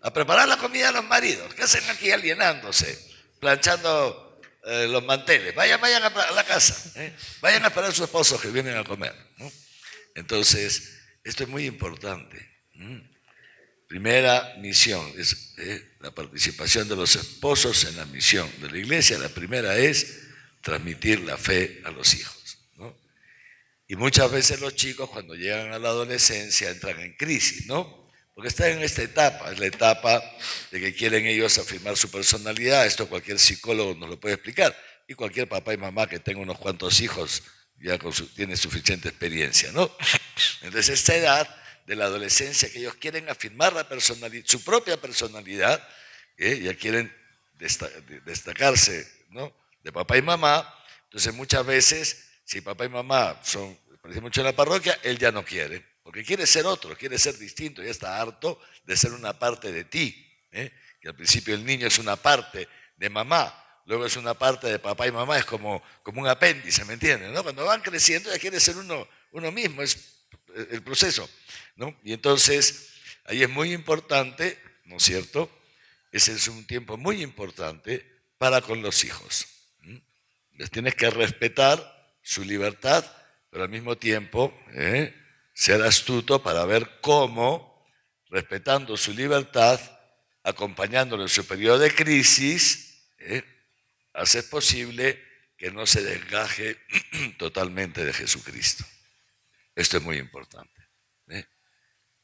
A preparar la comida a los maridos. ¿Qué hacen aquí alienándose? Planchando los manteles. Vayan a la casa. Vayan a esperar a sus esposos que vienen a comer, ¿no? Entonces, esto es muy importante. Primera misión es la participación de los esposos en la misión de la iglesia. La primera es transmitir la fe a los hijos, ¿no? Y muchas veces los chicos, cuando llegan a la adolescencia, entran en crisis, ¿no? Porque están en esta etapa, es la etapa de que quieren ellos afirmar su personalidad. Esto cualquier psicólogo nos lo puede explicar, y cualquier papá y mamá que tenga unos cuantos hijos ya tiene suficiente experiencia, ¿no? Entonces, esta edad de la adolescencia, que ellos quieren afirmar la personalidad, su propia personalidad, ya quieren destacarse, ¿no?, de papá y mamá. Entonces, muchas veces, si papá y mamá parecen mucho en la parroquia, él ya no quiere, porque quiere ser otro, quiere ser distinto, ya está harto de ser una parte de ti, que al principio el niño es una parte de mamá, luego es una parte de papá y mamá, es como un apéndice, ¿me entienden?, ¿no? Cuando van creciendo ya quiere ser uno mismo, es el proceso, ¿no? Y entonces ahí es muy importante, ¿no es cierto? Ese es un tiempo muy importante para con los hijos. Les tienes que respetar su libertad, pero al mismo tiempo ser astuto para ver cómo, respetando su libertad, acompañándolo en su periodo de crisis, haces posible que no se desgaje totalmente de Jesucristo. Esto es muy importante.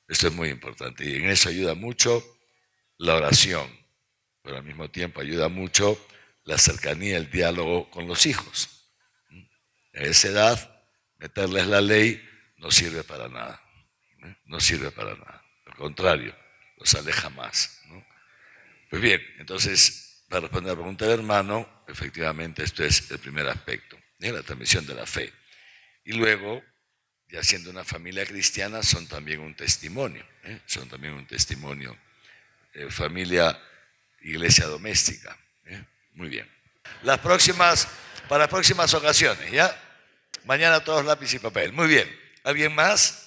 Esto es muy importante, y en eso ayuda mucho la oración, pero al mismo tiempo ayuda mucho la cercanía, el diálogo con los hijos. A esa edad, meterles la ley no sirve para nada. No sirve para nada. Al contrario, los aleja más, ¿no? Pues bien, entonces, para responder a la pregunta del hermano, efectivamente esto es el primer aspecto, la transmisión de la fe. Y luego, ya siendo una familia cristiana, son también un testimonio, son también un testimonio. Familia, iglesia doméstica. Muy bien. Para las próximas ocasiones, ¿ya? Mañana todos lápiz y papel. Muy bien. ¿Alguien más?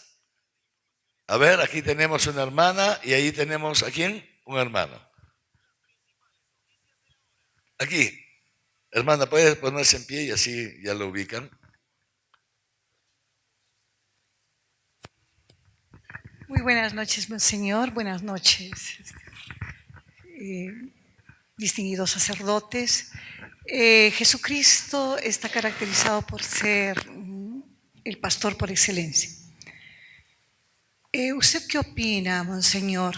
A ver, aquí tenemos una hermana y ahí tenemos, ¿a quién? Un hermano. Aquí. Hermana, ¿puedes ponerse en pie y así ya lo ubican? Muy buenas noches, Monseñor. Buenas noches, distinguidos sacerdotes. Jesucristo está caracterizado por ser el pastor por excelencia. ¿Usted qué opina, Monseñor,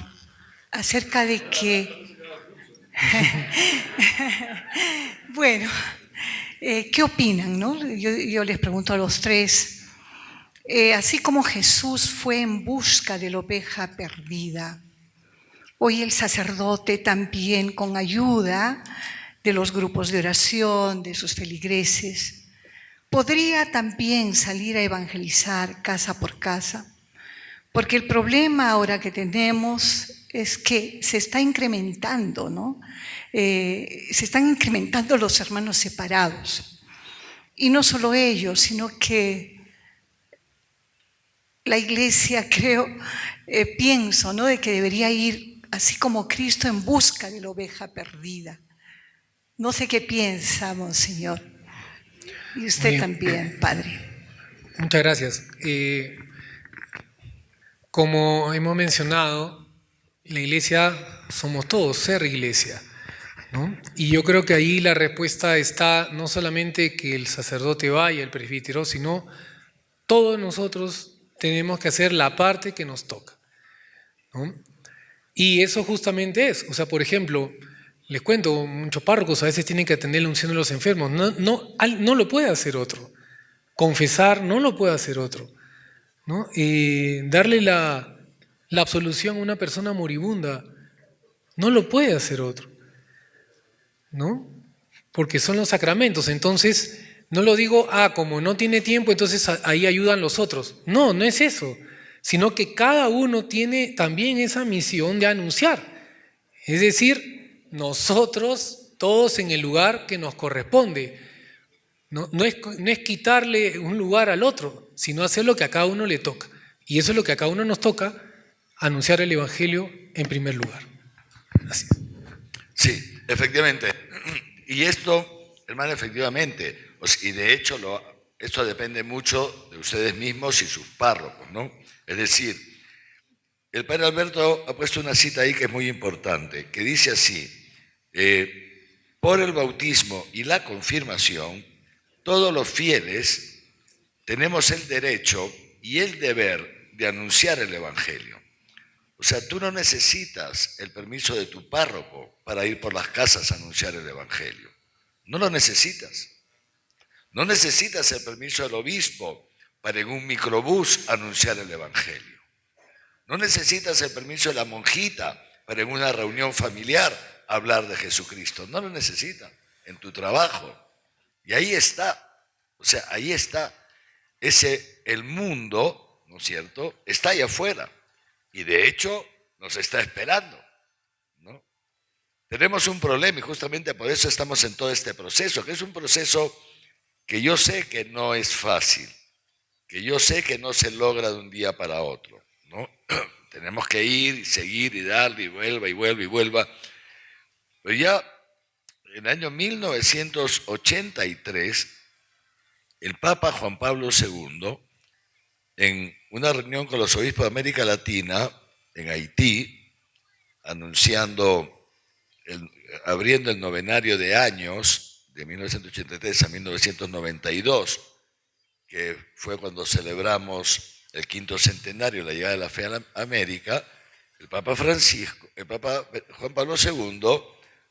acerca de que... Bueno, ¿qué opinan, no? Yo les pregunto a los tres. Así como Jesús fue en busca de la oveja perdida, hoy el sacerdote también, con ayuda de los grupos de oración, de sus feligreses, podría también salir a evangelizar casa por casa, porque el problema ahora que tenemos es que se está incrementando, ¿no? Se están incrementando los hermanos separados. Y no solo ellos, sino que la iglesia, pienso, ¿no?, de que debería ir así como Cristo en busca de la oveja perdida. No sé qué piensa, Monseñor. Y usted también, Padre. Muchas gracias. Como hemos mencionado, la iglesia somos todos, ser iglesia, ¿no? Y yo creo que ahí la respuesta está no solamente que el sacerdote vaya, el presbítero, sino todos nosotros tenemos que hacer la parte que nos toca, ¿no? Y eso justamente es, o sea, por ejemplo, les cuento, muchos párrocos a veces tienen que atender la unción de los enfermos, no lo puede hacer otro. Confesar no lo puede hacer otro, ¿no? Darle la absolución a una persona moribunda no lo puede hacer otro, ¿no? Porque son los sacramentos. Entonces, no lo digo, como no tiene tiempo, entonces ahí ayudan los otros. No, no es eso, sino que cada uno tiene también esa misión de anunciar. Es decir, nosotros, todos en el lugar que nos corresponde. No es quitarle un lugar al otro, sino hacer lo que a cada uno le toca. Y eso es lo que a cada uno nos toca, anunciar el Evangelio en primer lugar. Así es. Sí, efectivamente. Y esto, hermano, efectivamente, y de hecho esto depende mucho de ustedes mismos y sus párrocos, ¿no? Es decir, el padre Alberto ha puesto una cita ahí que es muy importante, que dice así: por el bautismo y la confirmación, todos los fieles tenemos el derecho y el deber de anunciar el Evangelio. O sea, tú no necesitas el permiso de tu párroco para ir por las casas a anunciar el Evangelio. No lo necesitas. No necesitas el permiso del obispo para en un microbús anunciar el Evangelio. No necesitas el permiso de la monjita para en una reunión familiar hablar de Jesucristo. No lo necesitas en tu trabajo. Y ahí está. O sea, ahí está. El mundo, ¿no es cierto?, está allá afuera. Y de hecho nos está esperando, ¿no? Tenemos un problema y justamente por eso estamos en todo este proceso, que es un proceso que yo sé que no es fácil, que yo sé que no se logra de un día para otro, ¿no? Tenemos que ir y seguir y darle y vuelva y vuelva y vuelva. Pero ya en el año 1983, el Papa Juan Pablo II, en una reunión con los obispos de América Latina, en Haití, abriendo el novenario de años, de 1983 a 1992, que fue cuando celebramos el 5º centenario de la llegada de la fe a América, el Papa Juan Pablo II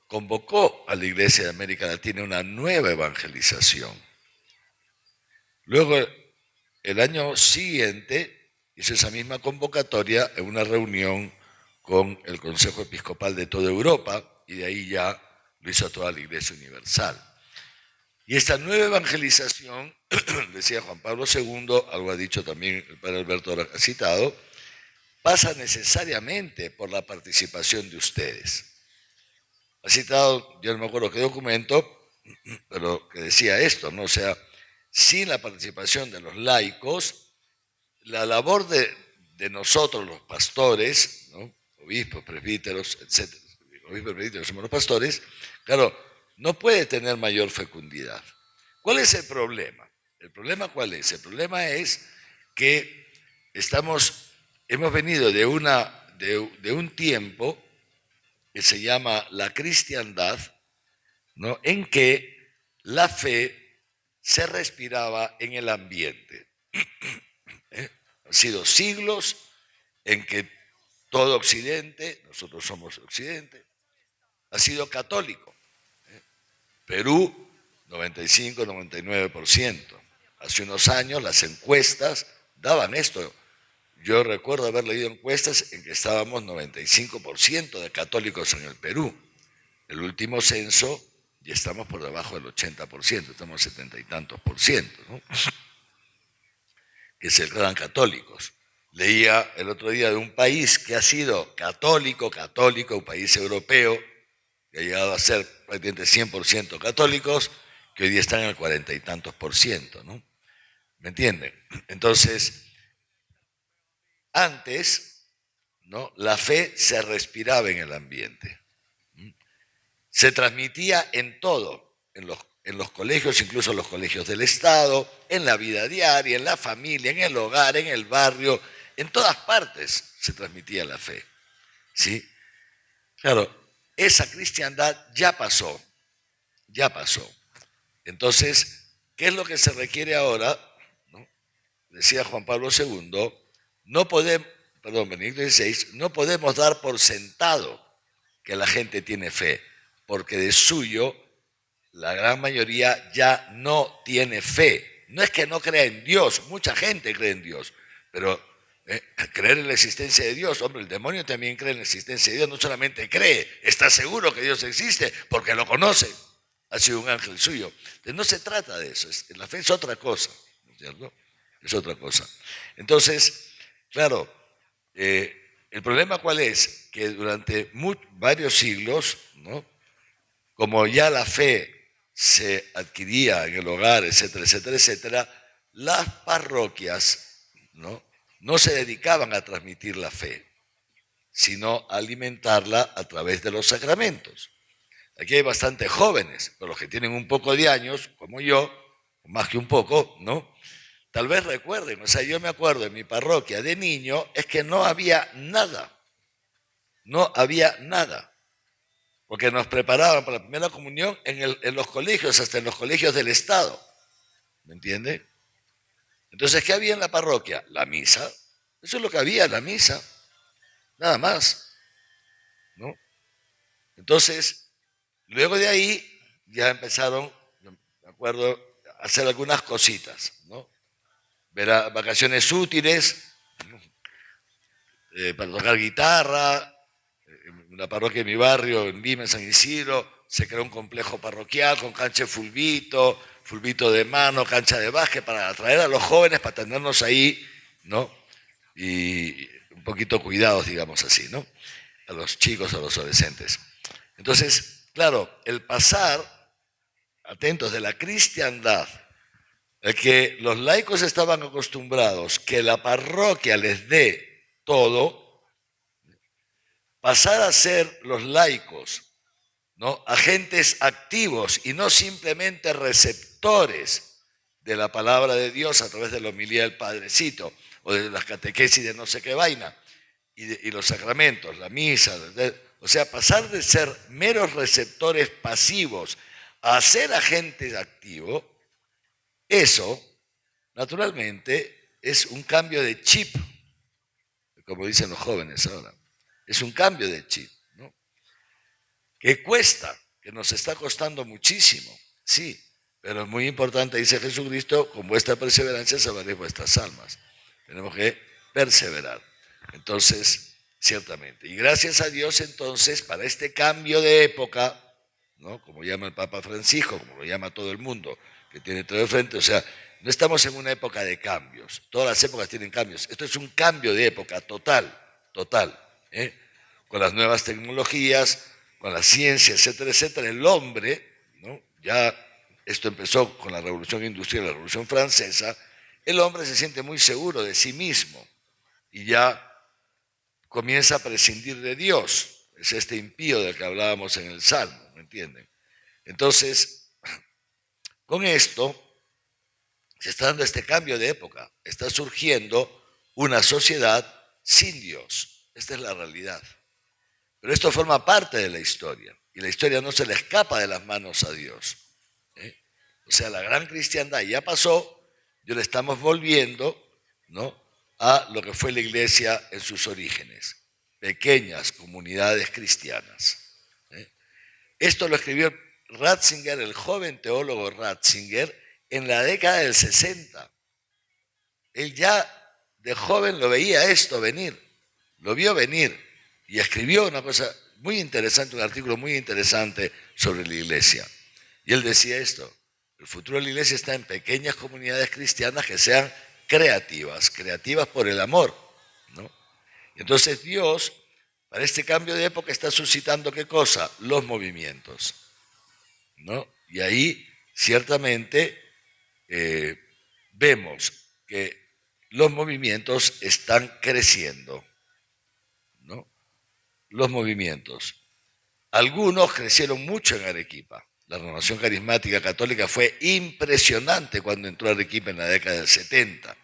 convocó a la Iglesia de América Latina a una nueva evangelización. Luego, el año siguiente, hizo esa misma convocatoria en una reunión con el Consejo Episcopal de toda Europa, y de ahí ya lo hizo toda la Iglesia Universal. Y esta nueva evangelización, decía Juan Pablo II, algo ha dicho también el padre Alberto ahora ha citado, pasa necesariamente por la participación de ustedes. Ha citado, yo no me acuerdo qué documento, pero que decía esto, ¿no? O sea, sin la participación de los laicos, la labor de nosotros los pastores, ¿no? Obispos, presbíteros, etc., obispos, presbíteros, somos los pastores, claro, no puede tener mayor fecundidad. ¿Cuál es el problema? ¿El problema cuál es? El problema es que hemos venido de un tiempo que se llama la cristiandad, ¿no? En que la fe se respiraba en el ambiente. Han sido siglos en que todo Occidente, nosotros somos Occidente, ha sido católico. Perú, 95, 99%. Hace unos años las encuestas daban esto. Yo recuerdo haber leído encuestas en que estábamos 95% de católicos en el Perú. El último censo ya estamos por debajo del 80%, estamos 70 y tantos por ciento, ¿no? Que se declaran católicos. Leía el otro día de un país que ha sido católico, un país europeo, que ha llegado a ser prácticamente 100% católicos, que hoy día están en el 40 y tantos por ciento, ¿no? ¿Me entienden? Entonces, antes, ¿no? La fe se respiraba en el ambiente. Se transmitía en todo, en los colegios, incluso en los colegios del Estado, en la vida diaria, en la familia, en el hogar, en el barrio, en todas partes se transmitía la fe. ¿Sí? Claro, esa cristiandad ya pasó. Entonces, ¿qué es lo que se requiere ahora? ¿No? Decía Juan Pablo II, Benedicto XVI, no podemos dar por sentado que la gente tiene fe, porque de suyo la gran mayoría ya no tiene fe. No es que no crea en Dios, mucha gente cree en Dios, pero creer en la existencia de Dios, hombre, el demonio también cree en la existencia de Dios, no solamente cree, está seguro que Dios existe porque lo conoce, ha sido un ángel suyo. Entonces no se trata de eso, la fe es otra cosa, ¿no es cierto? Es otra cosa. Entonces, claro, el problema cuál es, que durante varios siglos, ¿no? Como ya la fe se adquiría en el hogar, etcétera, etcétera, etcétera, las parroquias, no se dedicaban a transmitir la fe, sino a alimentarla a través de los sacramentos. Aquí hay bastantes jóvenes, pero los que tienen un poco de años, como yo, más que un poco, ¿no? Tal vez recuerden, o sea, yo me acuerdo en mi parroquia de niño, es que no había nada, porque nos preparaban para la primera comunión en los colegios, hasta en los colegios del Estado, ¿me entiende? Entonces, ¿qué había en la parroquia? La misa, eso es lo que había, la misa, nada más, ¿no? Entonces, luego de ahí ya empezaron, me acuerdo, a hacer algunas cositas, ¿no? Vacaciones útiles, para tocar guitarra. En la parroquia de mi barrio, en Lima, en San Isidro, se creó un complejo parroquial con cancha de fulbito de mano, cancha de básquet, para atraer a los jóvenes, para tenernos ahí, ¿no? Y un poquito cuidados, digamos así, ¿no? A los chicos, a los adolescentes. Entonces, claro, el pasar, atentos, de la cristiandad, el que los laicos estaban acostumbrados que la parroquia les dé todo, pasar a ser los laicos, ¿no? Agentes activos y no simplemente receptores de la palabra de Dios a través de la homilía del Padrecito o de las catequesis de no sé qué vaina y los sacramentos, la misa, o sea, pasar de ser meros receptores pasivos a ser agentes activos. Eso, naturalmente, es un cambio de chip, como dicen los jóvenes ahora. Es un cambio de chip, ¿no? que cuesta, que nos está costando muchísimo, sí, pero es muy importante, dice Jesucristo, con vuestra perseverancia salvaréis vuestras almas. Tenemos que perseverar. Entonces, ciertamente. Y gracias a Dios, entonces, para este cambio de época, ¿no? Como llama el Papa Francisco, como lo llama todo el mundo, que tiene todo de frente, o sea, no estamos en una época de cambios. Todas las épocas tienen cambios. Esto es un cambio de época total, ¿eh? Con las nuevas tecnologías, con la ciencia, etcétera, etcétera. El hombre, ¿no? Ya esto empezó con la Revolución Industrial, la Revolución Francesa, el hombre se siente muy seguro de sí mismo y ya comienza a prescindir de Dios. Es este impío del que hablábamos en el Salmo, ¿me entienden? Entonces, con esto se está dando este cambio de época. Está surgiendo una sociedad sin Dios. Esta es la realidad. Pero esto forma parte de la historia. Y la historia no se le escapa de las manos a Dios. O sea, la gran cristiandad ya pasó, y le estamos volviendo, ¿no?, a lo que fue la iglesia en sus orígenes. Pequeñas comunidades cristianas. Esto lo escribió Ratzinger, el joven teólogo Ratzinger, en la década del 60. Él ya de joven lo veía esto venir, lo vio venir y escribió una cosa muy interesante, un artículo muy interesante sobre la iglesia. Y él decía esto: el futuro de la iglesia está en pequeñas comunidades cristianas que sean creativas por el amor, ¿no? Y entonces Dios, para este cambio de época, está suscitando ¿qué cosa? Los movimientos, ¿no? Y ahí ciertamente vemos que los movimientos están creciendo, ¿no? Los movimientos. Algunos crecieron mucho en Arequipa. La renovación carismática católica fue impresionante cuando entró a Arequipa en la década del 70.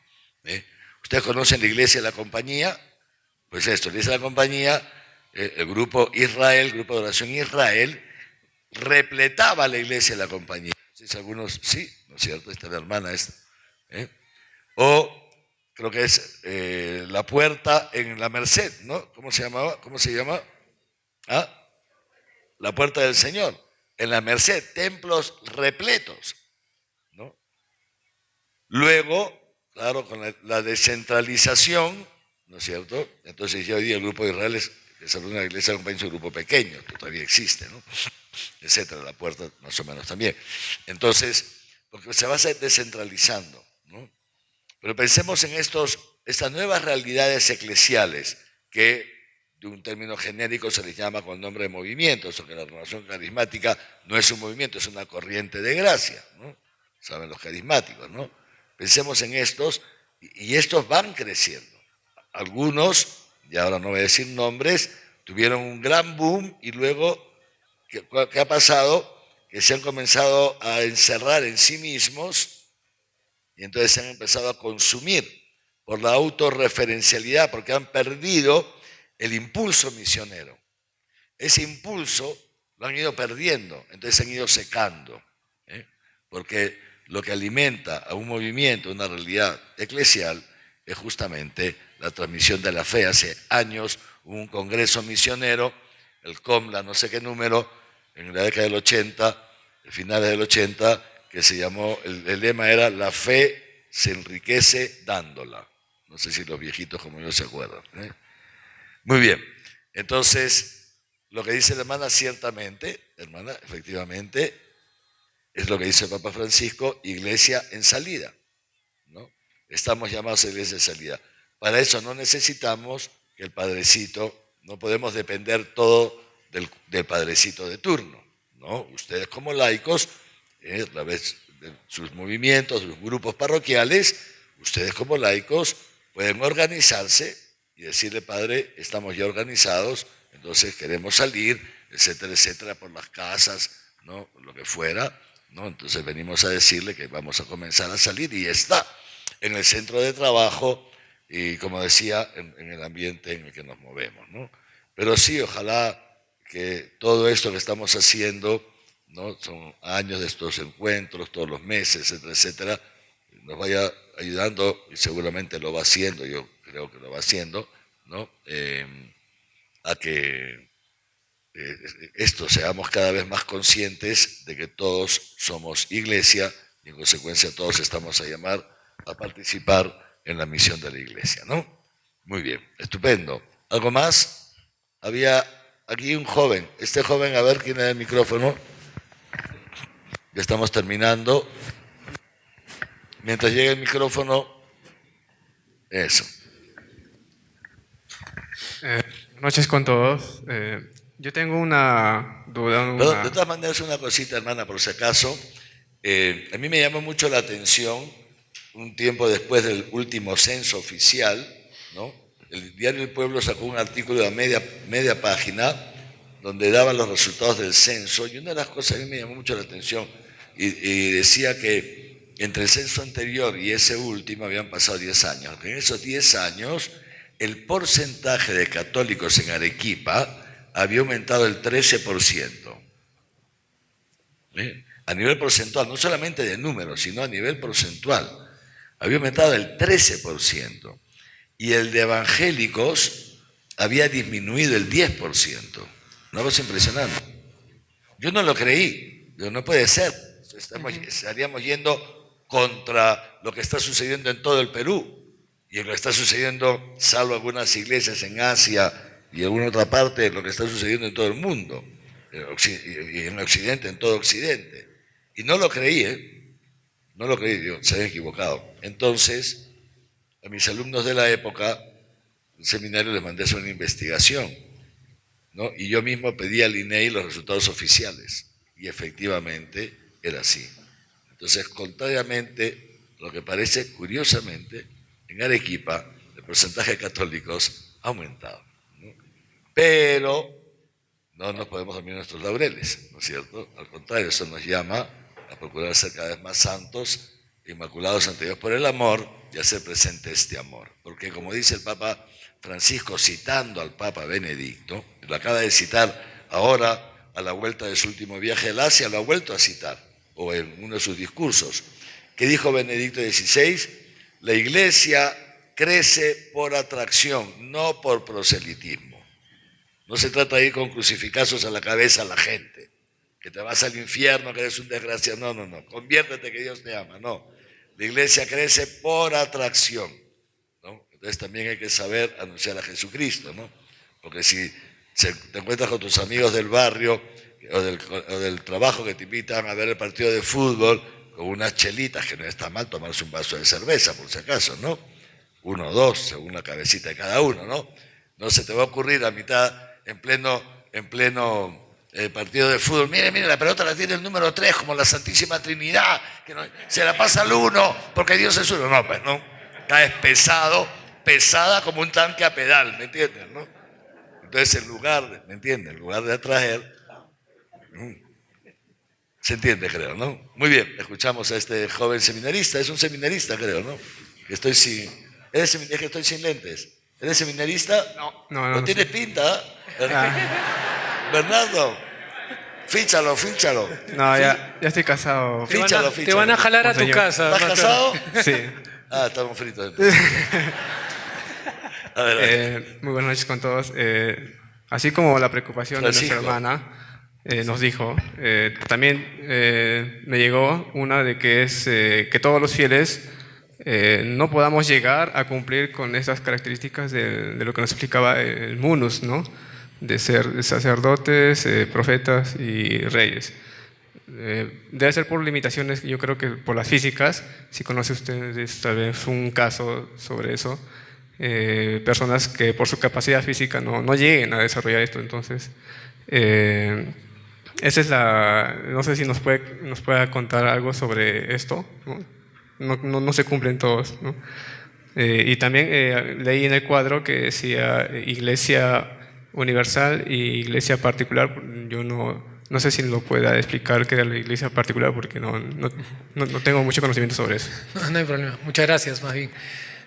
¿Ustedes conocen la Iglesia de la Compañía? Pues esto, la Iglesia de la Compañía, el grupo Israel, el grupo de oración Israel, repletaba la Iglesia de la Compañía. Si algunos, sí, ¿no es cierto? Esta es la hermana esta. O creo que es la puerta en la Merced, ¿no? ¿Cómo se llamaba? ¿Cómo se llama? ¿Ah? La puerta del Señor. En la Merced, templos repletos, ¿no? Luego, claro, con la descentralización, ¿no es cierto? Entonces ya hoy día el grupo de Israel es una iglesia de un grupo pequeño, que todavía existe, ¿no? Etcétera, la puerta más o menos también. Entonces, porque se va descentralizando, ¿no? Pero pensemos en estas nuevas realidades eclesiales que de un término genérico se les llama con nombre de movimientos, o que la renovación carismática no es un movimiento, es una corriente de gracia, ¿no? Saben los carismáticos, ¿no? Pensemos en estos, y estos van creciendo. Algunos, y ahora no voy a decir nombres, tuvieron un gran boom y luego, ¿qué ha pasado? Que se han comenzado a encerrar en sí mismos y entonces se han empezado a consumir por la autorreferencialidad, porque han perdido el impulso misionero. Ese impulso lo han ido perdiendo, entonces se han ido secando, porque lo que alimenta a un movimiento, una realidad eclesial, es justamente la transmisión de la fe. Hace años hubo un congreso misionero, el COMLA, no sé qué número, en la década del 80, el finales del 80, que se llamó, el lema era: la fe se enriquece dándola. No sé si los viejitos como yo se acuerdan. Muy bien, entonces, lo que dice la hermana, ciertamente, hermana, efectivamente, es lo que dice el Papa Francisco: iglesia en salida, ¿no? Estamos llamados a iglesia en salida. Para eso no necesitamos que el padrecito, no podemos depender todo del padrecito de turno, ¿no? Ustedes como laicos, a través de sus movimientos, sus grupos parroquiales, ustedes como laicos pueden organizarse y decirle: padre, estamos ya organizados, entonces queremos salir, etcétera, etcétera, por las casas, ¿no? Lo que fuera, ¿no? Entonces venimos a decirle que vamos a comenzar a salir y está en el centro de trabajo y, como decía, en el ambiente en el que nos movemos, ¿no? Pero sí, ojalá que todo esto que estamos haciendo, ¿no? Son años de estos encuentros, todos los meses, etcétera, etcétera, nos vaya ayudando, y seguramente lo va haciendo, yo creo que lo va haciendo, ¿no? A que esto seamos cada vez más conscientes de que todos somos iglesia y en consecuencia todos estamos a llamar a participar en la misión de la iglesia, ¿no? Muy bien, estupendo. ¿Algo más? Había aquí un joven. Este joven, a ver quién es el micrófono. Ya estamos terminando. Mientras llegue el micrófono, eso. Buenas noches con todos. Yo tengo una duda. Pero, de todas maneras, una cosita, hermana, por si acaso. A mí me llamó mucho la atención, un tiempo después del último censo oficial, ¿no? El diario El Pueblo sacó un artículo de media página donde daba los resultados del censo, y una de las cosas que a mí me llamó mucho la atención, y decía que entre el censo anterior y ese último habían pasado 10 años. En esos 10 años, el porcentaje de católicos en Arequipa había aumentado el 13%. A nivel porcentual, no solamente de números, sino a nivel porcentual. Había aumentado el 13%. Y el de evangélicos había disminuido el 10%. Una cosa impresionante. Yo no lo creí. Yo, no puede ser. Estaríamos yendo contra lo que está sucediendo en todo el Perú. Y lo que está sucediendo, salvo algunas iglesias en Asia y en alguna otra parte, lo que está sucediendo en todo el mundo. Y en Occidente, en todo Occidente. Y no lo creí, No lo creí, yo, se había equivocado. Entonces, a mis alumnos de la época, el seminario les mandé a hacer una investigación, ¿no? Y yo mismo pedí al INEI los resultados oficiales. Y efectivamente era así. Entonces, contrariamente, lo que parece, curiosamente, en Arequipa, el porcentaje de católicos ha aumentado, ¿no? Pero no nos podemos dormir nuestros laureles, ¿no es cierto? Al contrario, eso nos llama a procurar ser cada vez más santos, inmaculados ante Dios por el amor y hacer presente este amor. Porque como dice el Papa Francisco, citando al Papa Benedicto, lo acaba de citar ahora a la vuelta de su último viaje al Asia, lo ha vuelto a citar, o en uno de sus discursos, que dijo Benedicto XVI, la Iglesia crece por atracción, no por proselitismo. No se trata de ir con crucificazos a la cabeza a la gente, que te vas al infierno, que eres un desgraciado. No, conviértete que Dios te ama, no. La Iglesia crece por atracción, ¿no? Entonces también hay que saber anunciar a Jesucristo, ¿no? Porque si te encuentras con tus amigos del barrio o del trabajo que te invitan a ver el partido de fútbol con unas chelitas, que no está mal tomarse un vaso de cerveza, por si acaso, ¿no? 1 o 2, según la cabecita de cada uno, ¿no? No se te va a ocurrir a mitad, en pleno partido de fútbol, mire, la pelota la tiene el número 3, como la Santísima Trinidad, que no, se la pasa al 1, porque Dios es uno. No, pues no, caes pesada como un tanque a pedal, ¿me entiendes? ¿No? Entonces, en lugar de atraer, se entiende, creo, ¿no? Muy bien, escuchamos a este joven seminarista, es un seminarista, creo, ¿no? Es que estoy sin lentes. ¿Eres seminarista? No. ¿No tienes pinta? Bernardo, fíchalo. No, ya estoy casado. Fíchalo. Te van a jalar a tu casa. ¿Estás casado? Sí. Estamos fritos. Entonces. A ver. Muy buenas noches con todos. Así como la preocupación Francisco. de nuestra hermana nos dijo, también me llegó una de que es que todos los fieles no podamos llegar a cumplir con esas características de lo que nos explicaba el munus, ¿no? De ser sacerdotes, profetas y reyes. Debe ser por limitaciones, yo creo que por las físicas. Si conoce ustedes tal vez un caso sobre eso, personas que por su capacidad física no lleguen a desarrollar esto. Entonces, esa es no sé si nos pueda contar algo sobre esto, ¿no? No se cumplen todos, ¿no? Y también leí en el cuadro que decía Iglesia Universal y Iglesia Particular. Yo no sé si lo pueda explicar qué era la Iglesia Particular, porque no tengo mucho conocimiento sobre eso. No hay problema. Muchas gracias, más bien.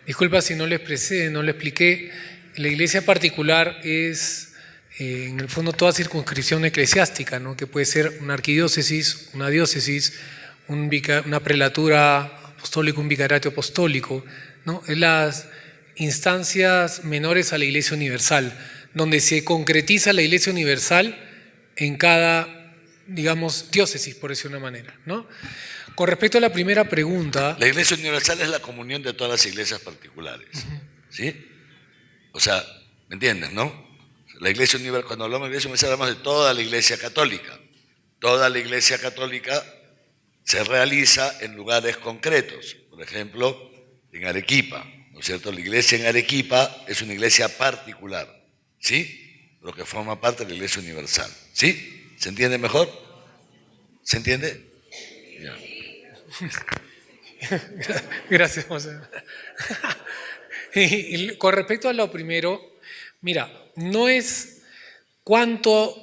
Disculpa si no le expresé, no le expliqué. La Iglesia Particular es, en el fondo, toda circunscripción eclesiástica, ¿no? Que puede ser una arquidiócesis, una diócesis, una prelatura apostólica, un vicariato apostólico, ¿no? Es las instancias menores a la Iglesia Universal, donde se concretiza la Iglesia Universal en cada, digamos, diócesis, por decir una manera, ¿no? Con respecto a la primera pregunta... La Iglesia Universal es la comunión de todas las iglesias particulares, ¿sí? O sea, ¿me entiendes, no? La Iglesia Universal, cuando hablamos de Iglesia Universal hablamos de toda la Iglesia Católica. Toda la Iglesia Católica se realiza en lugares concretos, por ejemplo, en Arequipa, ¿no es cierto? La iglesia en Arequipa es una iglesia particular, ¿sí? Pero que forma parte de la Iglesia Universal, ¿sí? ¿Se entiende mejor? ¿Se entiende? Ya. Gracias, José. Y con respecto a lo primero, mira, no es cuánto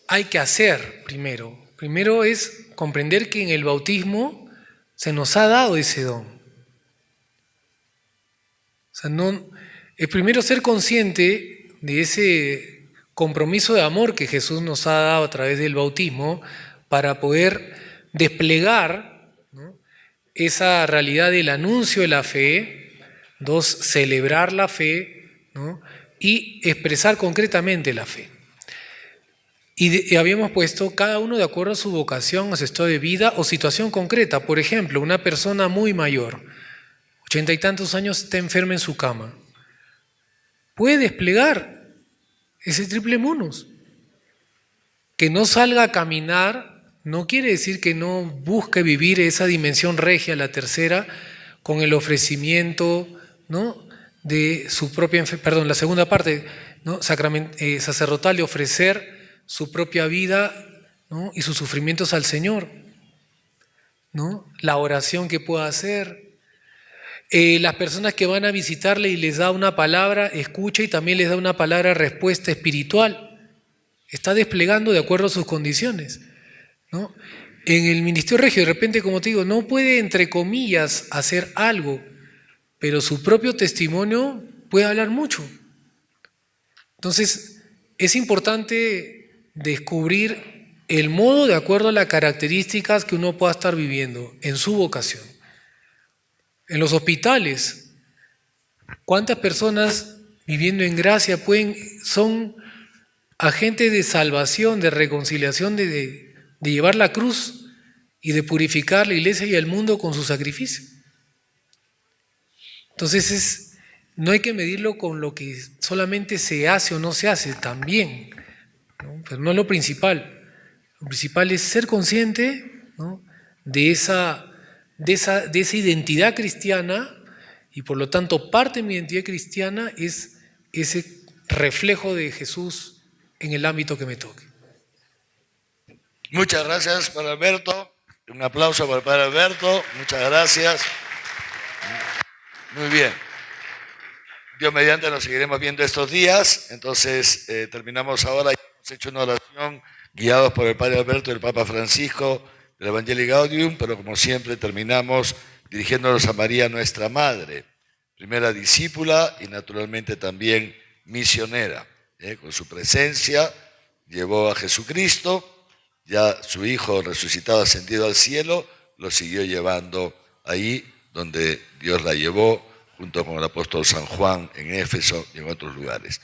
hay que hacer primero. Primero es comprender que en el bautismo se nos ha dado ese don. O sea, es primero ser consciente de ese compromiso de amor que Jesús nos ha dado a través del bautismo para poder desplegar, ¿no?, esa realidad del anuncio de la fe. Dos, celebrar la fe, ¿no?, y expresar concretamente la fe. Y habíamos puesto cada uno de acuerdo a su vocación, a su estado de vida o situación concreta. Por ejemplo, una persona muy mayor, 80 y tantos años, está enferma en su cama. Puede desplegar ese triple munus. Que no salga a caminar no quiere decir que no busque vivir esa dimensión regia, la tercera, con el ofrecimiento, ¿no?, de su propia, la segunda parte, ¿no?, sacerdotal, de ofrecer su propia vida, ¿no?, y sus sufrimientos al Señor, ¿no?, la oración que pueda hacer. Las personas que van a visitarle y les da una palabra, escucha y también les da una palabra de respuesta espiritual. Está desplegando de acuerdo a sus condiciones, ¿no? En el ministerio regio, de repente, como te digo, no puede, entre comillas, hacer algo, pero su propio testimonio puede hablar mucho. Entonces, es importante descubrir el modo de acuerdo a las características que uno pueda estar viviendo en su vocación. En los hospitales, ¿cuántas personas viviendo en gracia son agentes de salvación, de reconciliación, de llevar la cruz y de purificar la iglesia y el mundo con su sacrificio? Entonces no hay que medirlo con lo que solamente se hace o no se hace, también, ¿no? Pero no es lo principal. Lo principal es ser consciente, ¿no?, de esa identidad cristiana, y por lo tanto parte de mi identidad cristiana es ese reflejo de Jesús en el ámbito que me toque. Muchas gracias, Padre Alberto. Un aplauso para el Padre Alberto. Muchas gracias. Muy bien. Dios mediante nos seguiremos viendo estos días. Entonces terminamos ahora. Hemos hecho una oración guiados por el Padre Alberto y el Papa Francisco del Evangelii Gaudium, pero como siempre terminamos dirigiéndonos a María, nuestra Madre, primera discípula y naturalmente también misionera. Con su presencia llevó a Jesucristo, ya su Hijo resucitado, ascendido al cielo, lo siguió llevando ahí donde Dios la llevó, junto con el apóstol San Juan en Éfeso y en otros lugares.